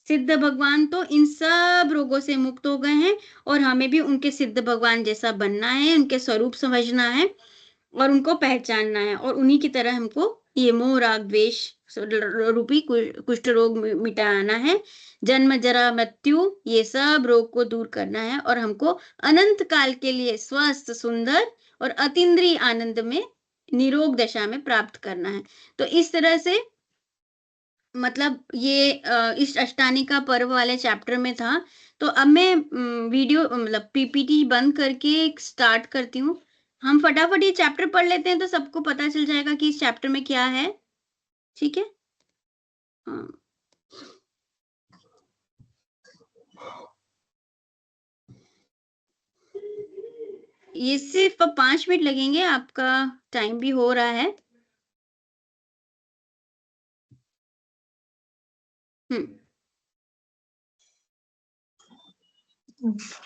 सिद्ध भगवान तो इन सब रोगों से मुक्त हो गए हैं और हमें भी उनके सिद्ध भगवान जैसा बनना है, उनके स्वरूप समझना है और उनको पहचानना है और उन्हीं की तरह हमको ये मोह राग द्वेष रूपी कुष्ठ रोग मिटाना है। जन्म जरा मृत्यु ये सब रोग को दूर करना है और हमको अनंत काल के लिए स्वस्थ, सुंदर और अतीन्द्रिय आनंद में निरोग दशा में प्राप्त करना है। तो इस तरह से मतलब ये इस अष्टानिका पर्व वाले चैप्टर में था। तो अब मैं वीडियो मतलब पीपीटी बंद करके स्टार्ट करती हूँ। हम फटाफट ये चैप्टर पढ़ लेते हैं तो सबको पता चल जाएगा कि इस चैप्टर में क्या है। ठीक है, हाँ। ये सिर्फ 5 मिनट लगेंगे, आपका टाइम भी हो रहा है।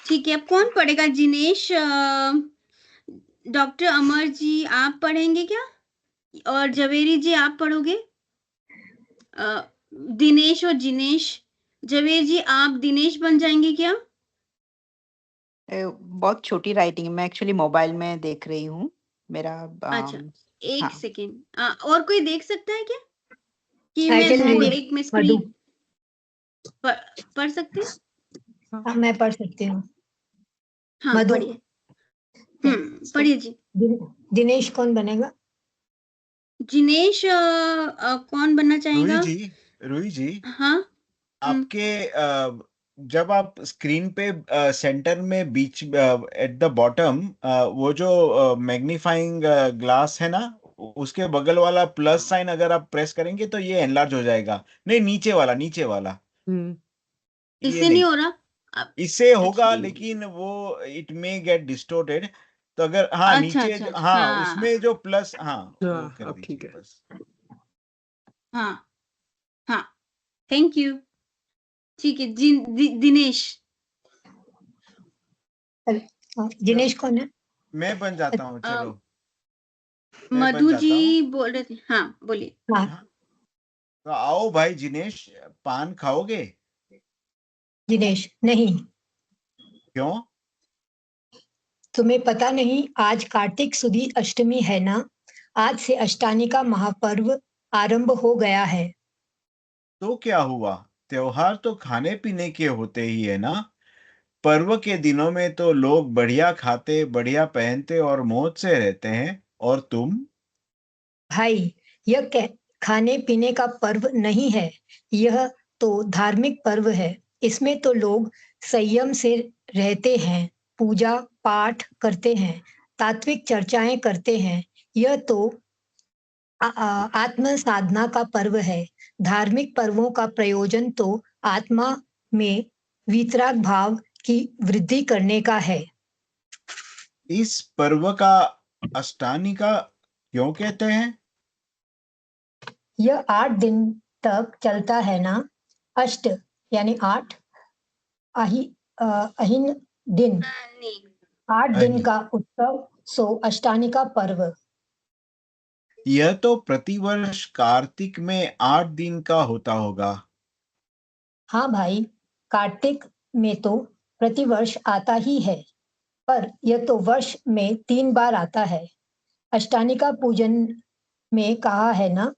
ठीक है, अब कौन पढ़ेगा? जिनेश, डॉक्टर अमर जी आप पढ़ेंगे क्या? और जवेरी जी आप पढ़ोगे? दिनेश और जिनेश, जवेर जी आप दिनेश बन जाएंगे क्या? बहुत छोटी राइटिंग है, मैं एक्चुअली मोबाइल में देख रही हूँ मेरा। अच्छा, एक हाँ। सेकेंड, और कोई देख सकता है क्या कि मैं एक में स्क्रीन पढ़ सकते हैं? हाँ, मैं पढ़ सकती हूँ। हाँ पढ़िए, पढ़िए जी। दिनेश कौन बनेगा? जिनेश कौन बनना चाहेगा? रूही जी, हाँ, आपके जब आप स्क्रीन पे सेंटर में बीच एट द बॉटम वो जो मैग्नीफाइंग ग्लास है ना, उसके बगल वाला प्लस साइन अगर आप प्रेस करेंगे तो ये एनलार्ज हो जाएगा। नहीं, नीचे वाला इससे नहीं हो रहा, इससे होगा लेकिन वो इट मे गेट डिस्टोर्टेड। तो अगर हाँ नीचे अच्छा, हाँ उसमें जो प्लस हाँ, कर अब ठीक दीजिए है। बस। हाँ, थैंक यू। ठीक है, दिनेश। दिनेश कौन है? मैं बन जाता हूँ, चलो। मधु जी बोल रहे थे, हाँ बोलिए। तो आओ भाई जिनेश, पान खाओगे? दिनेश नहीं। क्यों? तुम्हें पता नहीं आज कार्तिक सुदी अष्टमी है ना? आज से अष्टानिका महापर्व आरंभ हो गया है। तो क्या हुआ, त्योहार तो खाने पीने के होते ही है ना, पर्व के दिनों में तो लोग बढ़िया खाते, बढ़िया पहनते और मौज से रहते हैं, और तुम? भाई, यह खाने पीने का पर्व नहीं है, यह तो धार्मिक पर्व है। इसमें तो लोग संयम से रहते हैं, पूजा पाठ करते हैं, तात्विक चर्चाएं करते हैं। यह तो आत्म साधना का पर्व है। धार्मिक पर्वों का प्रयोजन तो आत्मा में वितराग भाव की वृद्धि करने का है। इस पर्व का अष्टानिका क्यों कहते हैं? यह 8 दिन तक चलता है ना। अष्ट यानी 8, अहिन दिन, 8 दिन का उत्सव, सो अष्टानिका पर्व। यह तो प्रतिवर्ष कार्तिक में 8 दिन का होता होगा। हाँ भाई, कार्तिक में तो प्रतिवर्ष आता ही है, पर यह तो वर्ष में 3 बार आता है। अष्टानिका पूजन में कहा है ना,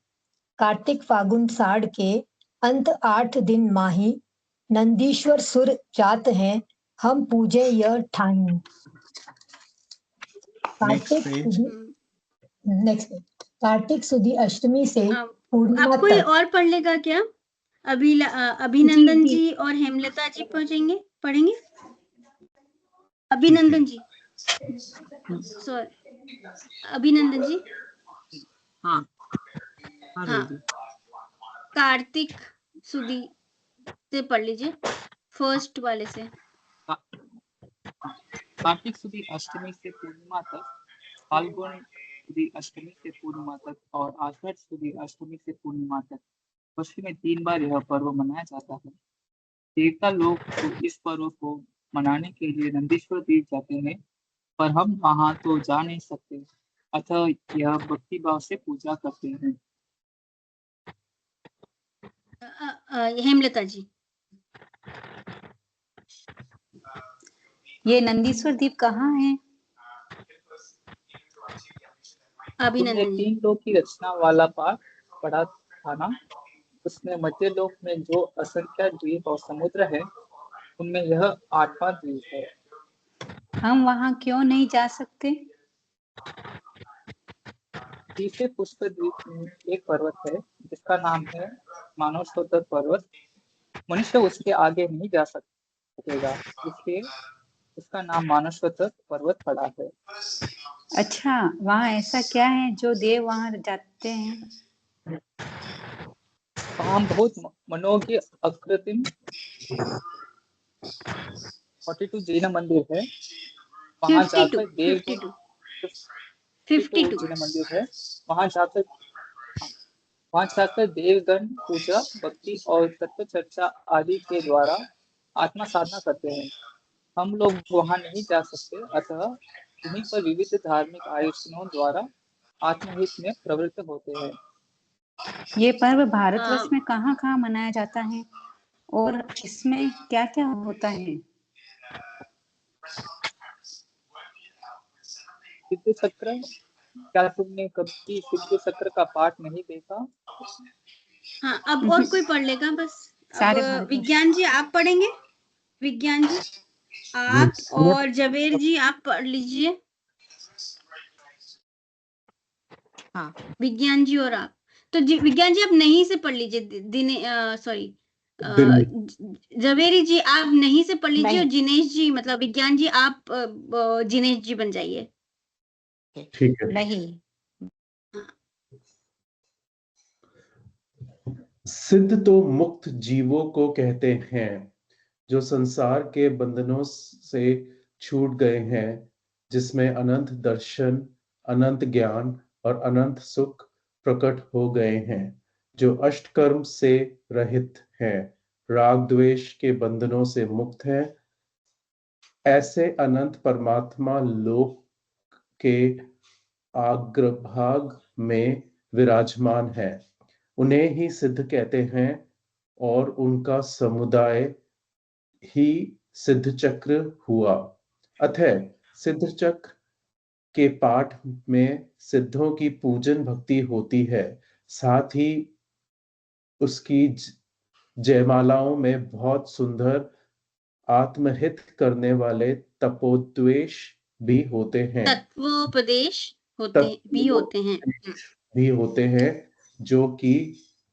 कार्तिक फागुन साड़ के अंत 8 दिन माही, नंदीश्वर सुर जात हैं, हम पूजे यह ठाई। कार्तिक सुदी अष्टमी से पूर्णिमा आप कोई तक। और पढ़ लेगा क्या? अभिनंदन जी और हेमलता जी पढ़ेंगे? अभिनंदन जी, सॉरी, अभिनंदन जी। हाँ हाँ, कार्तिक सुदी से पढ़ लीजिए, फर्स्ट वाले से। कार्तिक सुदी अष्टमी से पूर्णिमा तक, फाल्गुन सुदी अष्टमी से पूर्णिमा तक और आषाढ़ सुदी अष्टमी से पूर्णिमा तक वर्ष में 3 बार यह पर्व मनाया जाता है। देवता लोग तो इस पर्व को मनाने के लिए नंदीश्वर द्वीप जाते हैं, पर हम वहां तो जा नहीं सकते, अतः यह भक्ति भाव से पूजा करते हैं। हेमलता जी। ये नंदीश्वर द्वीप कहाँ है? अभिनंदन जी। 3 लोक की रचना वाला पाठ पढ़ा था ना, उसमें मध्य लोक में जो असंख्य द्वीप और समुद्र है, उनमें यह 8वां द्वीप है। हम वहाँ क्यों नहीं जा सकते? तीसरे पुष्प द्वीप में एक पर्वत है जिसका नाम है मानसोत्तर पर्वत। मनुष्य उसके आगे नहीं जा सकेगा, इसलिए उसका नाम मानसोत्तर पर्वत पड़ा है। अच्छा, वहाँ ऐसा क्या है जो देव वहाँ जाते हैं? वहाँ बहुत मनोज्ञ अकृत्रिम 42 जैन मंदिर है। वहाँ जाकर देवगण 52 जैन मंदिर है। वहाँ जाकर देवगण पूजा, भक्ति और तत्व चर्चा आदि के द्वारा आत्मा साधना करते हैं। हम लोग वहाँ नहीं जा सकते, अतः उन्हीं पर विविध धार्मिक आयोजनों द्वारा आत्महित में प्रवृत्त होते हैं। ये पर्व भारतवर्ष में कहाँ मनाया जाता है और इसमें क्या क्या होता है? सिद्ध चक्र, क्या तुमने कभी सिद्ध चक्र का पाठ नहीं देखा? हाँ, अब और कोई पढ़ लेगा बस। सारे अब विज्ञान जी आप पढ़ेंगे? विज्ञान जी आप, और जवेर जी आप पढ़ लीजिए। हाँ, विज्ञान जी और आप तो विज्ञान जी आप नहीं से पढ़ लीजिए। सॉरी, जवेरी जी आप नहीं से पढ़ लीजिए, और जिनेश जी मतलब विज्ञान जी आप जिनेश जी बन जाइए। ठीक है। नहीं। सिद्ध तो मुक्त जीवों को कहते हैं जो संसार के बंधनों से छूट गए हैं, जिसमें अनंत दर्शन, अनंत ज्ञान और अनंत सुख प्रकट हो गए हैं, जो अष्टकर्म से रहित हैं, राग द्वेष के बंधनों से मुक्त हैं। ऐसे अनंत परमात्मा लोक के अग्रभाग में विराजमान है। उन्हें ही सिद्ध कहते हैं और उनका समुदाय ही सिद्ध चक्र हुआ। अतः सिद्ध चक्र के पाठ में सिद्धों की पूजन भक्ति होती है, साथ ही उसकी जयमालाओं में बहुत सुंदर आत्महित करने वाले तपोद्वेष भी होते हैं। तत्वोपदेश भी होते हैं। भी होते हैं जो कि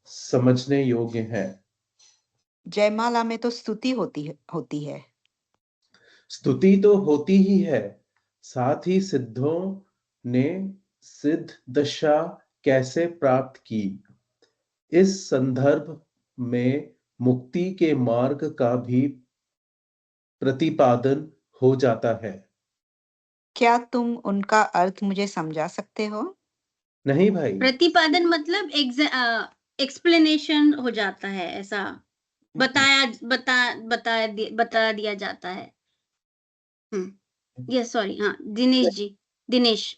समझने योग्य हैं। जयमाला में तो स्तुति होती है। स्तुति तो होती ही है, साथ ही सिद्धों ने सिद्ध दशा कैसे प्राप्त की, इस संदर्भ में मुक्ति के मार्ग का भी प्रतिपादन हो जाता है। क्या तुम उनका अर्थ मुझे समझा सकते हो? नहीं भाई, प्रतिपादन मतलब एक्सप्लेनेशन हो जाता है, ऐसा बता दिया जाता है। यस सॉरी, हाँ दिनेश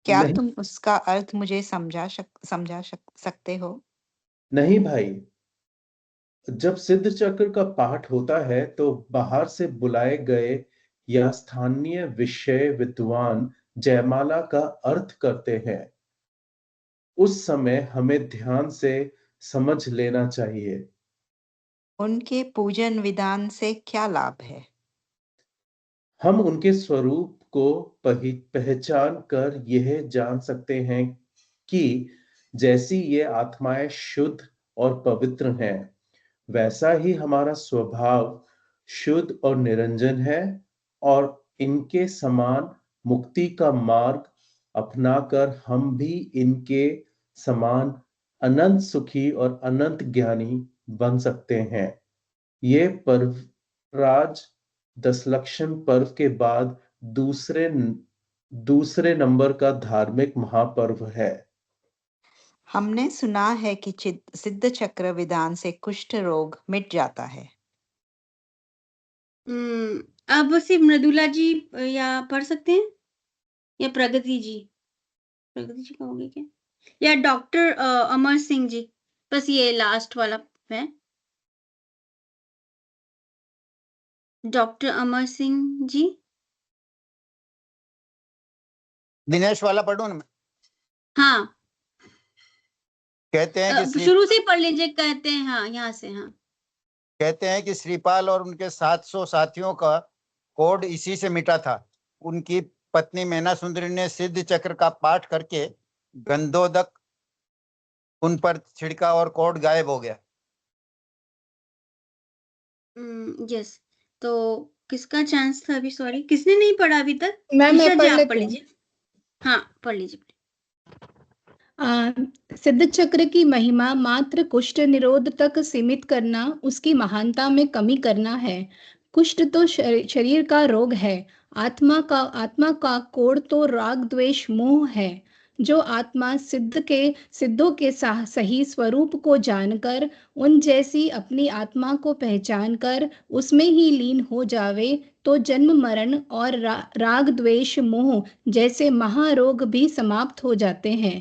क्या नहीं। तुम उसका अर्थ मुझे समझा सकते हो? नहीं भाई, जब सिद्ध चक्र का पाठ होता है तो बाहर से बुलाए गए या स्थानीय विषय विद्वान जयमाला का अर्थ करते हैं। उस समय हमें ध्यान से समझ लेना चाहिए। उनके पूजन विधान से क्या लाभ है? हम उनके स्वरूप को पहचान कर यह जान सकते हैं कि जैसी ये आत्माएं शुद्ध और पवित्र हैं, वैसा ही हमारा स्वभाव शुद्ध और निरंजन है, और इनके समान मुक्ति का मार्ग अपनाकर हम भी इनके समान अनंत सुखी और अनंत ज्ञानी बन सकते हैं। ये पर्व राज दशलक्षण पर्व के बाद दूसरे नंबर का धार्मिक महापर्व है। हमने सुना है कि सिद्ध चक्र विधान से कुष्ठ रोग मिट जाता है। अब सिर्फ मृदुला जी या पढ़ सकते हैं, या प्रगति जी कहोगे क्या, या डॉक्टर अमर सिंह जी? बस ये लास्ट वाला है, डॉक्टर अमर सिंह जी। दिनेश वाला पढ़ूं ना? हाँ, कहते हैं कि शुरू से पढ़ लीजिए। कहते हैं, हाँ यहाँ से, हाँ कहते हैं कि श्रीपाल और उनके 700 साथियों का कोड इसी से मिटा था। उनकी पत्नी मैना सुंदरी ने सिद्ध चक्र का पाठ करके गंधोदक उन पर छिड़का और कोड गायब हो गया। यस, तो किसका चांस था अभी? सॉरी, किसने नहीं पढ़ा अभी तक? मैं ईशा जी पढ़ आप लेती पढ़ हूँ। लीजिए। हाँ पढ़ लीजिए। सिद्ध चक्र की महिमा मात्र कुष्ठ निरोध तक सीमित करना उसकी महानता में कमी करना है। कुष्ठ तो शरीर का रोग है, आत्मा का कोढ़ तो राग द्वेष मोह है। जो आत्मा सिद्धों के सही स्वरूप को जानकर उन जैसी अपनी आत्मा को पहचान कर उसमें ही लीन हो जावे तो जन्म मरण और राग द्वेष मोह जैसे महारोग भी समाप्त हो जाते हैं।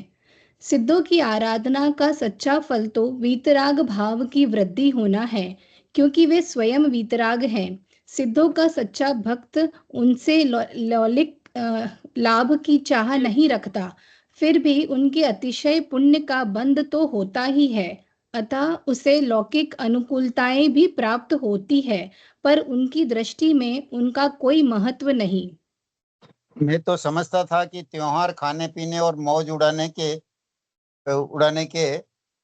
सिद्धों की आराधना का सच्चा फल तो वीतराग भाव की वृद्धि होना है, क्योंकि वे स्वयं वीतराग हैं। सिद्धों का सच्चा भक्त उनसे लौकिक लाभ की चाह नहीं रखता, फिर भी उनके अतिशय पुण्य का बंध तो होता ही है, अतः उसे लौकिक अनुकूलताएं भी प्राप्त होती है, पर उनकी दृष्टि में उनका कोई महत्व नहीं। मैं तो समझता था कि त्योहार खाने पीने और मौज उड़ाने के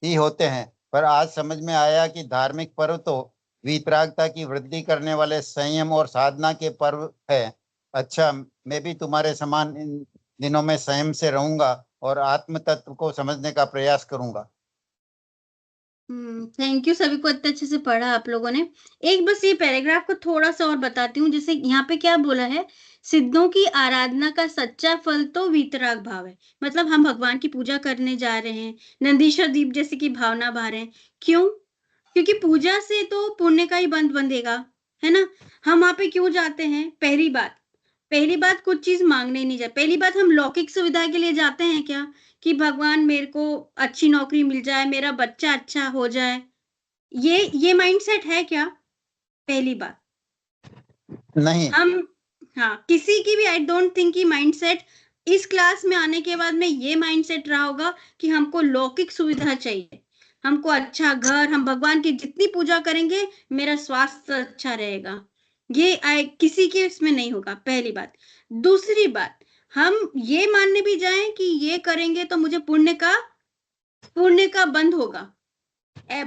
ही होते हैं, पर आज समझ में आया कि धार्मिक पर्व तो वीतरागता की वृद्धि करने वाले संयम और साधना के पर्व है। अच्छा, मैं भी तुम्हारे समान इन दिनों में संयम से रहूंगा और आत्म तत्व को समझने का प्रयास करूंगा। थैंक यू, सभी को इतने अच्छे से पढ़ा आप लोगों ने। एक बस ये पैराग्राफ को थोड़ा सा और बताती हूँ। जैसे यहाँ पे क्या बोला है, सिद्धों की आराधना का सच्चा फल तो वीतराग भाव है। मतलब हम भगवान की पूजा करने जा रहे हैं, नंदीश्वर दीप जैसे की भावना भा रहे हैं। क्यों? क्योंकि पूजा से तो पुण्य का ही बंध बंधेगा, है ना। हम वहां पे क्यों जाते हैं? पहली बात कुछ चीज मांगने नहीं जाए। पहली बात, हम लौकिक सुविधा के लिए जाते हैं क्या, कि भगवान मेरे को अच्छी नौकरी मिल जाए, मेरा बच्चा अच्छा हो जाए, ये माइंडसेट है क्या? पहली बात नहीं। हाँ, किसी की भी आई डोंट थिंक कि माइंडसेट इस क्लास में आने के बाद में ये माइंडसेट रहा होगा कि हमको लौकिक सुविधा चाहिए, हमको अच्छा घर, हम भगवान की जितनी पूजा करेंगे मेरा स्वास्थ्य अच्छा रहेगा। ये किसी के इसमें नहीं होगा, पहली बात। दूसरी बात, हम ये मानने भी जाएं कि ये करेंगे तो मुझे पुण्य का बंध होगा।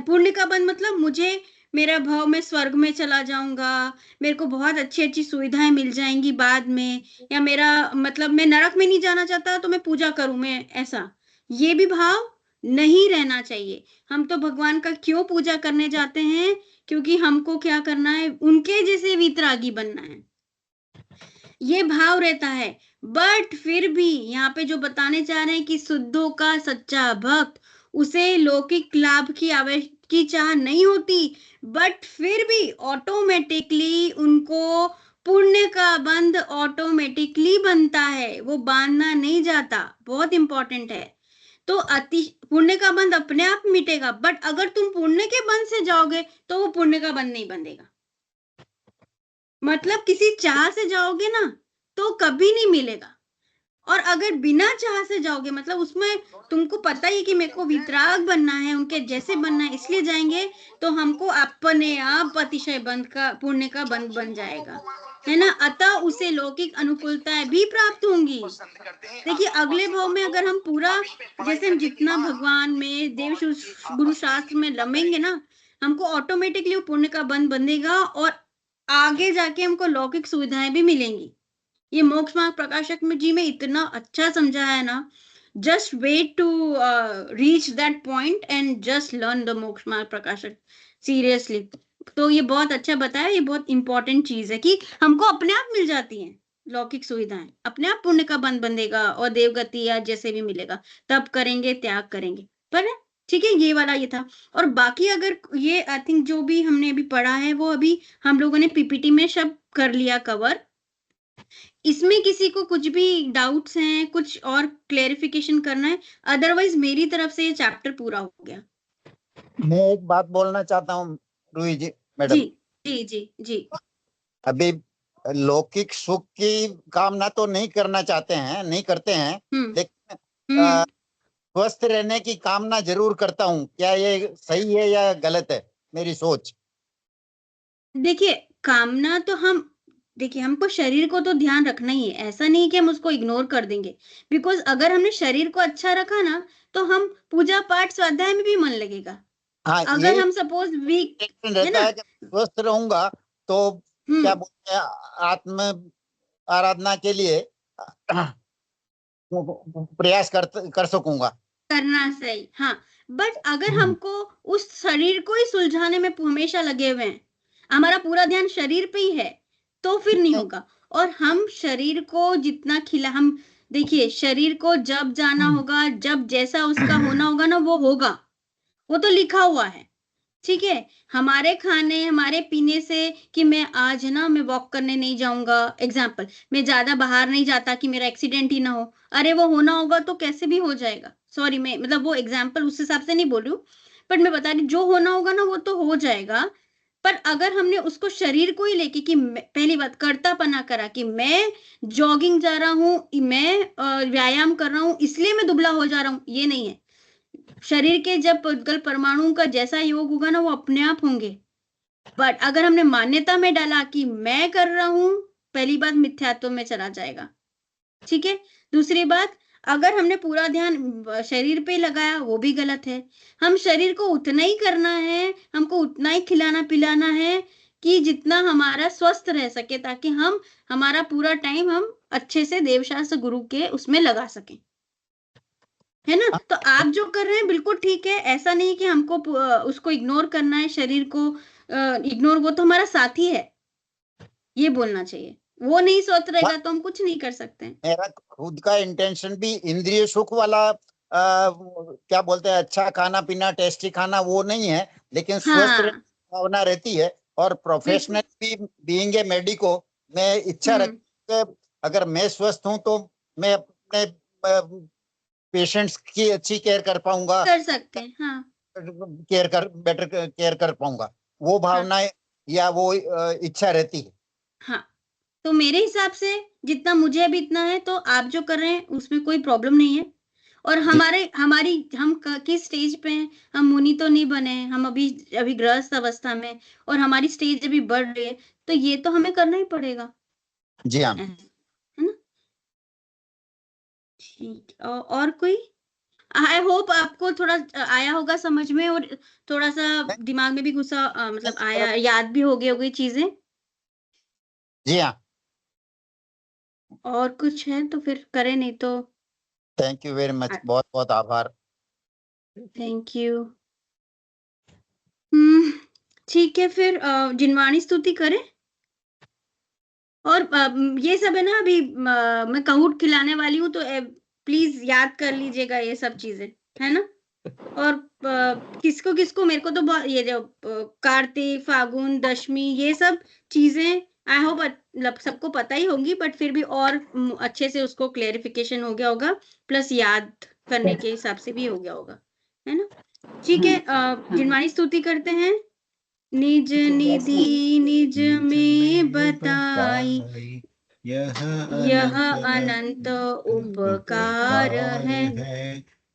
पुण्य का बंध मतलब मुझे मेरा भाव में स्वर्ग में चला जाऊंगा, मेरे को बहुत अच्छी अच्छी सुविधाएं मिल जाएंगी बाद में, या मेरा मतलब मैं नरक में नहीं जाना चाहता तो मैं पूजा करूं, मैं ऐसा, ये भी भाव नहीं रहना चाहिए। हम तो भगवान का क्यों पूजा करने जाते हैं? क्योंकि हमको क्या करना है, उनके जैसे वीतरागी बनना है, ये भाव रहता है। बट फिर भी यहाँ पे जो बताने चाह रहे हैं कि शुद्धों का सच्चा भक्त, उसे लौकिक लाभ की चाह नहीं होती, बट फिर भी ऑटोमेटिकली उनको पुण्य का बंध ऑटोमेटिकली बनता है, वो बांधना नहीं जाता। बहुत इंपॉर्टेंट है। तो पुण्य का बंध अपने आप मिटेगा, बट अगर तुम पुण्य के बंध से जाओगे तो वो पुण्य का बंध नहीं बंधेगा। मतलब किसी चाह से जाओगे ना तो कभी नहीं मिलेगा, और अगर बिना चाह से जाओगे, मतलब उसमें तुमको पता ही कि मेरे को वितराग बनना है, उनके जैसे बनना है, इसलिए जाएंगे, तो हमको अपने आप अतिशय बंध का, पुण्य का बंध बन जाएगा, है ना। अतः उसे लौकिक अनुकूलताएं भी प्राप्त होंगी। देखिए अगले भाव में अगर हम पूरा, जैसे हम जितना भगवान में देव गुरु शास्त्र में रमेंगे ना, हमको ऑटोमेटिकली वो पुण्य का बंध बंधेगा, और आगे जाके हमको लौकिक सुविधाएं भी मिलेंगी। ये मोक्ष मार्ग प्रकाशक में जी में इतना अच्छा समझाया है ना, just wait to reach that point and just learn the Moksha Marg प्रकाशक, सीरियसली। तो ये बहुत अच्छा बताया, ये बहुत इंपॉर्टेंट चीज है कि हमको अपने आप मिल जाती हैं लौकिक सुविधाएं, अपने आप पुण्य का बंध बंधेगा और देवगति या जैसे भी मिलेगा, तब करेंगे, त्याग करेंगे। पर ठीक है, ये वाला ये था। और बाकी अगर ये आई थिंक जो भी हमने अभी पढ़ा है वो अभी हम लोगों ने पीपीटी में सब कर लिया कवर। इसमें किसी को कुछ भी डाउट्स हैं, कुछ और क्लेरिफिकेशन करना है? अदरवाइज मेरी तरफ से ये चैप्टर पूरा हो गया। मैं एक बात बोलना चाहता हूँ रूही जी मैडम। जी जी जी जी। अभी लौकिक सुख की कामना तो नहीं करना चाहते हैं, नहीं करते हैं, लेकिन स्वस्थ रहने की कामना जरूर करता हूँ। क्या ये सही है या गलत है मेरी सोच? देखिए कामना तो हम, देखिए हमको शरीर को तो ध्यान रखना ही है, ऐसा नहीं कि हम उसको इग्नोर कर देंगे। बिकॉज अगर हमने शरीर को अच्छा रखा ना तो हम पूजा पाठ स्वाध्याय में भी मन लगेगा। हाँ, अगर हम सपोज वीक रहता है कि स्वस्थ रहूंगा तो क्या बोलते हैं, आत्म आराधना के लिए प्रयास कर सकूंगा, करना सही। हाँ, बट अगर हमको उस शरीर को ही सुलझाने में हमेशा लगे हुए हैं, हमारा पूरा ध्यान शरीर पे ही है, तो फिर नहीं होगा। और हम शरीर को जितना खिला, हम देखिए शरीर को जब जाना होगा, जब जैसा उसका होना होगा ना, वो होगा, वो तो लिखा हुआ है। ठीक है, हमारे खाने हमारे पीने से कि मैं आज ना मैं वॉक करने नहीं जाऊंगा, एग्जाम्पल, मैं ज्यादा बाहर नहीं जाता कि मेरा एक्सीडेंट ही ना हो, अरे वो होना होगा तो कैसे भी हो जाएगा। सॉरी, मैं मतलब वो एग्जाम्पल उस हिसाब से नहीं बोल रही हूँ, बट मैं बता रही जो होना होगा ना वो तो हो जाएगा। पर अगर हमने उसको शरीर को ही लेके कि पहली बात कर्तापना करा कि मैं जॉगिंग जा रहा हूँ, मैं व्यायाम कर रहा हूँ इसलिए मैं दुबला हो जा रहा हूँ, ये नहीं है। शरीर के जब पुद्गल परमाणु का जैसा योग होगा ना वो अपने आप होंगे। बट अगर हमने मान्यता में डाला कि मैं कर रहा हूं, पहली बात मिथ्यात्व में चला जाएगा। ठीक है, दूसरी बात अगर हमने पूरा ध्यान शरीर पे लगाया वो भी गलत है। हम शरीर को उतना ही करना है, हमको उतना ही खिलाना पिलाना है कि जितना हमारा स्वस्थ रह सके, ताकि हम हमारा पूरा टाइम हम अच्छे से देवशास्त्र गुरु के उसमें लगा सकें, है ना। तो आप जो कर रहे हैं बिल्कुल ठीक है, ऐसा नहीं कि हमको उसको इग्नोर करना है, शरीर को इग्नोर, वो तो हमारा साथी है, ये बोलना चाहिए। वो नहीं सोच रहेगा तो हम कुछ नहीं कर सकते। मेरा खुद का इंटेंशन भी इंद्रिय सुख वाला क्या बोलते हैं, अच्छा खाना पीना, टेस्टी खाना, वो नहीं है, लेकिन स्वस्थ भावना रहती है। और प्रोफेशनल भी बीइंग ए मेडिको, मैं इच्छा रखती हूं अगर मैं स्वस्थ हूं तो मैं अपने पेशेंट्स की अच्छी केयर कर पाऊंगा, कर सकते हैं। हाँ, बेटर केयर कर पाऊंगा, वो भावनाएं या वो इच्छा रहती है। हाँ, तो मेरे हिसाब से जितना मुझे अभी इतना है, तो आप जो कर रहे हैं उसमें कोई प्रॉब्लम नहीं है। और हम किस स्टेज पे हैं, हम मुनि तो नहीं बने हैं, हम अभी गृहस्थ अवस्था में, और हमारी स्टेज अभी बढ़ रही है, तो ये तो हमें करना ही पड़ेगा, जी हाँ। है ना? ठीक। और कोई? आई होप आपको थोड़ा आया होगा समझ में, और थोड़ा सा दिमाग में भी घुसा, मतलब आया, याद भी हो गई होगी चीजें। जी हाँ। और कुछ है तो फिर करें, नहीं तो थैंक यू वेरी मच, बहुत बहुत आभार। Thank you. ठीक है, फिर जिनवाणी स्तुति करें। और ये सब है ना, अभी मैं कहूट खिलाने वाली हूँ, तो प्लीज याद कर लीजिएगा ये सब चीजें, है ना? और किसको किसको, मेरे को तो ये जो कार्तिक, फागुन, दशमी, ये सब चीजें आई होप मतलब सबको पता ही होंगी, बट फिर भी और अच्छे से उसको क्लेरिफिकेशन हो गया होगा, प्लस याद करने के हिसाब से भी हो गया होगा, है ना? ठीक है, जिनवाणी स्तुति करते हैं। निज निधि निज में बताई, यह अनंत उपकार है,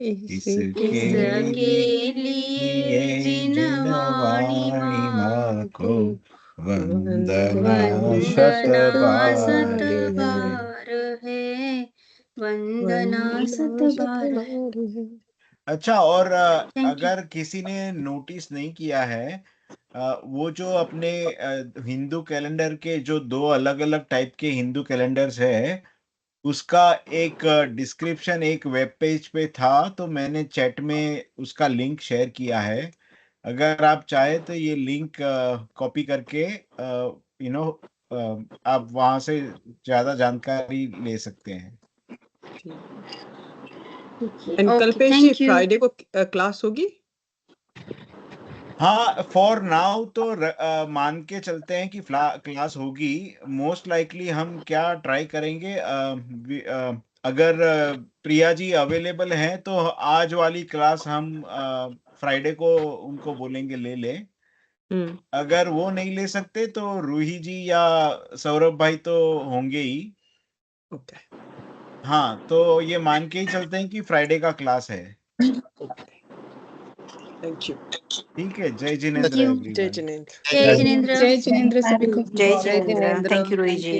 इसके लिए जिनवाणी माँ को वंदना शत बार है, वंदना शत बार है। अच्छा, और Thank you. अगर किसी ने नोटिस नहीं किया है, वो जो अपने हिंदू कैलेंडर के जो 2 अलग-अलग टाइप के हिंदू कैलेंडर्स है, उसका एक डिस्क्रिप्शन एक वेब पेज पे था, तो मैंने चैट में उसका लिंक शेयर किया है। अगर आप चाहे तो ये लिंक कॉपी करके आप वहाँ से ज़्यादा जानकारी ले सकते हैं। कल्पेश जी, फ्राइडे को क्लास होगी? हाँ, फॉर नाउ तो मान के चलते हैं कि क्लास होगी। मोस्ट लाइकली हम क्या ट्राई करेंगे, अगर प्रिया जी अवेलेबल हैं तो आज वाली क्लास हम फ्राइडे को उनको बोलेंगे ले लें। अगर वो नहीं ले सकते तो रूही जी या सौरभ भाई तो होंगे ही। ओके। हाँ, तो ये मान के ही चलते हैं कि फ्राइडे का क्लास है। Thank you. ठीक है, जय जिनेंद्र एवरीवन। जय जिनेंद्र। जय जिनेंद्र। जय जिनेंद्र सभी को। जय जिनेंद्र। थैंक यू रोही जी।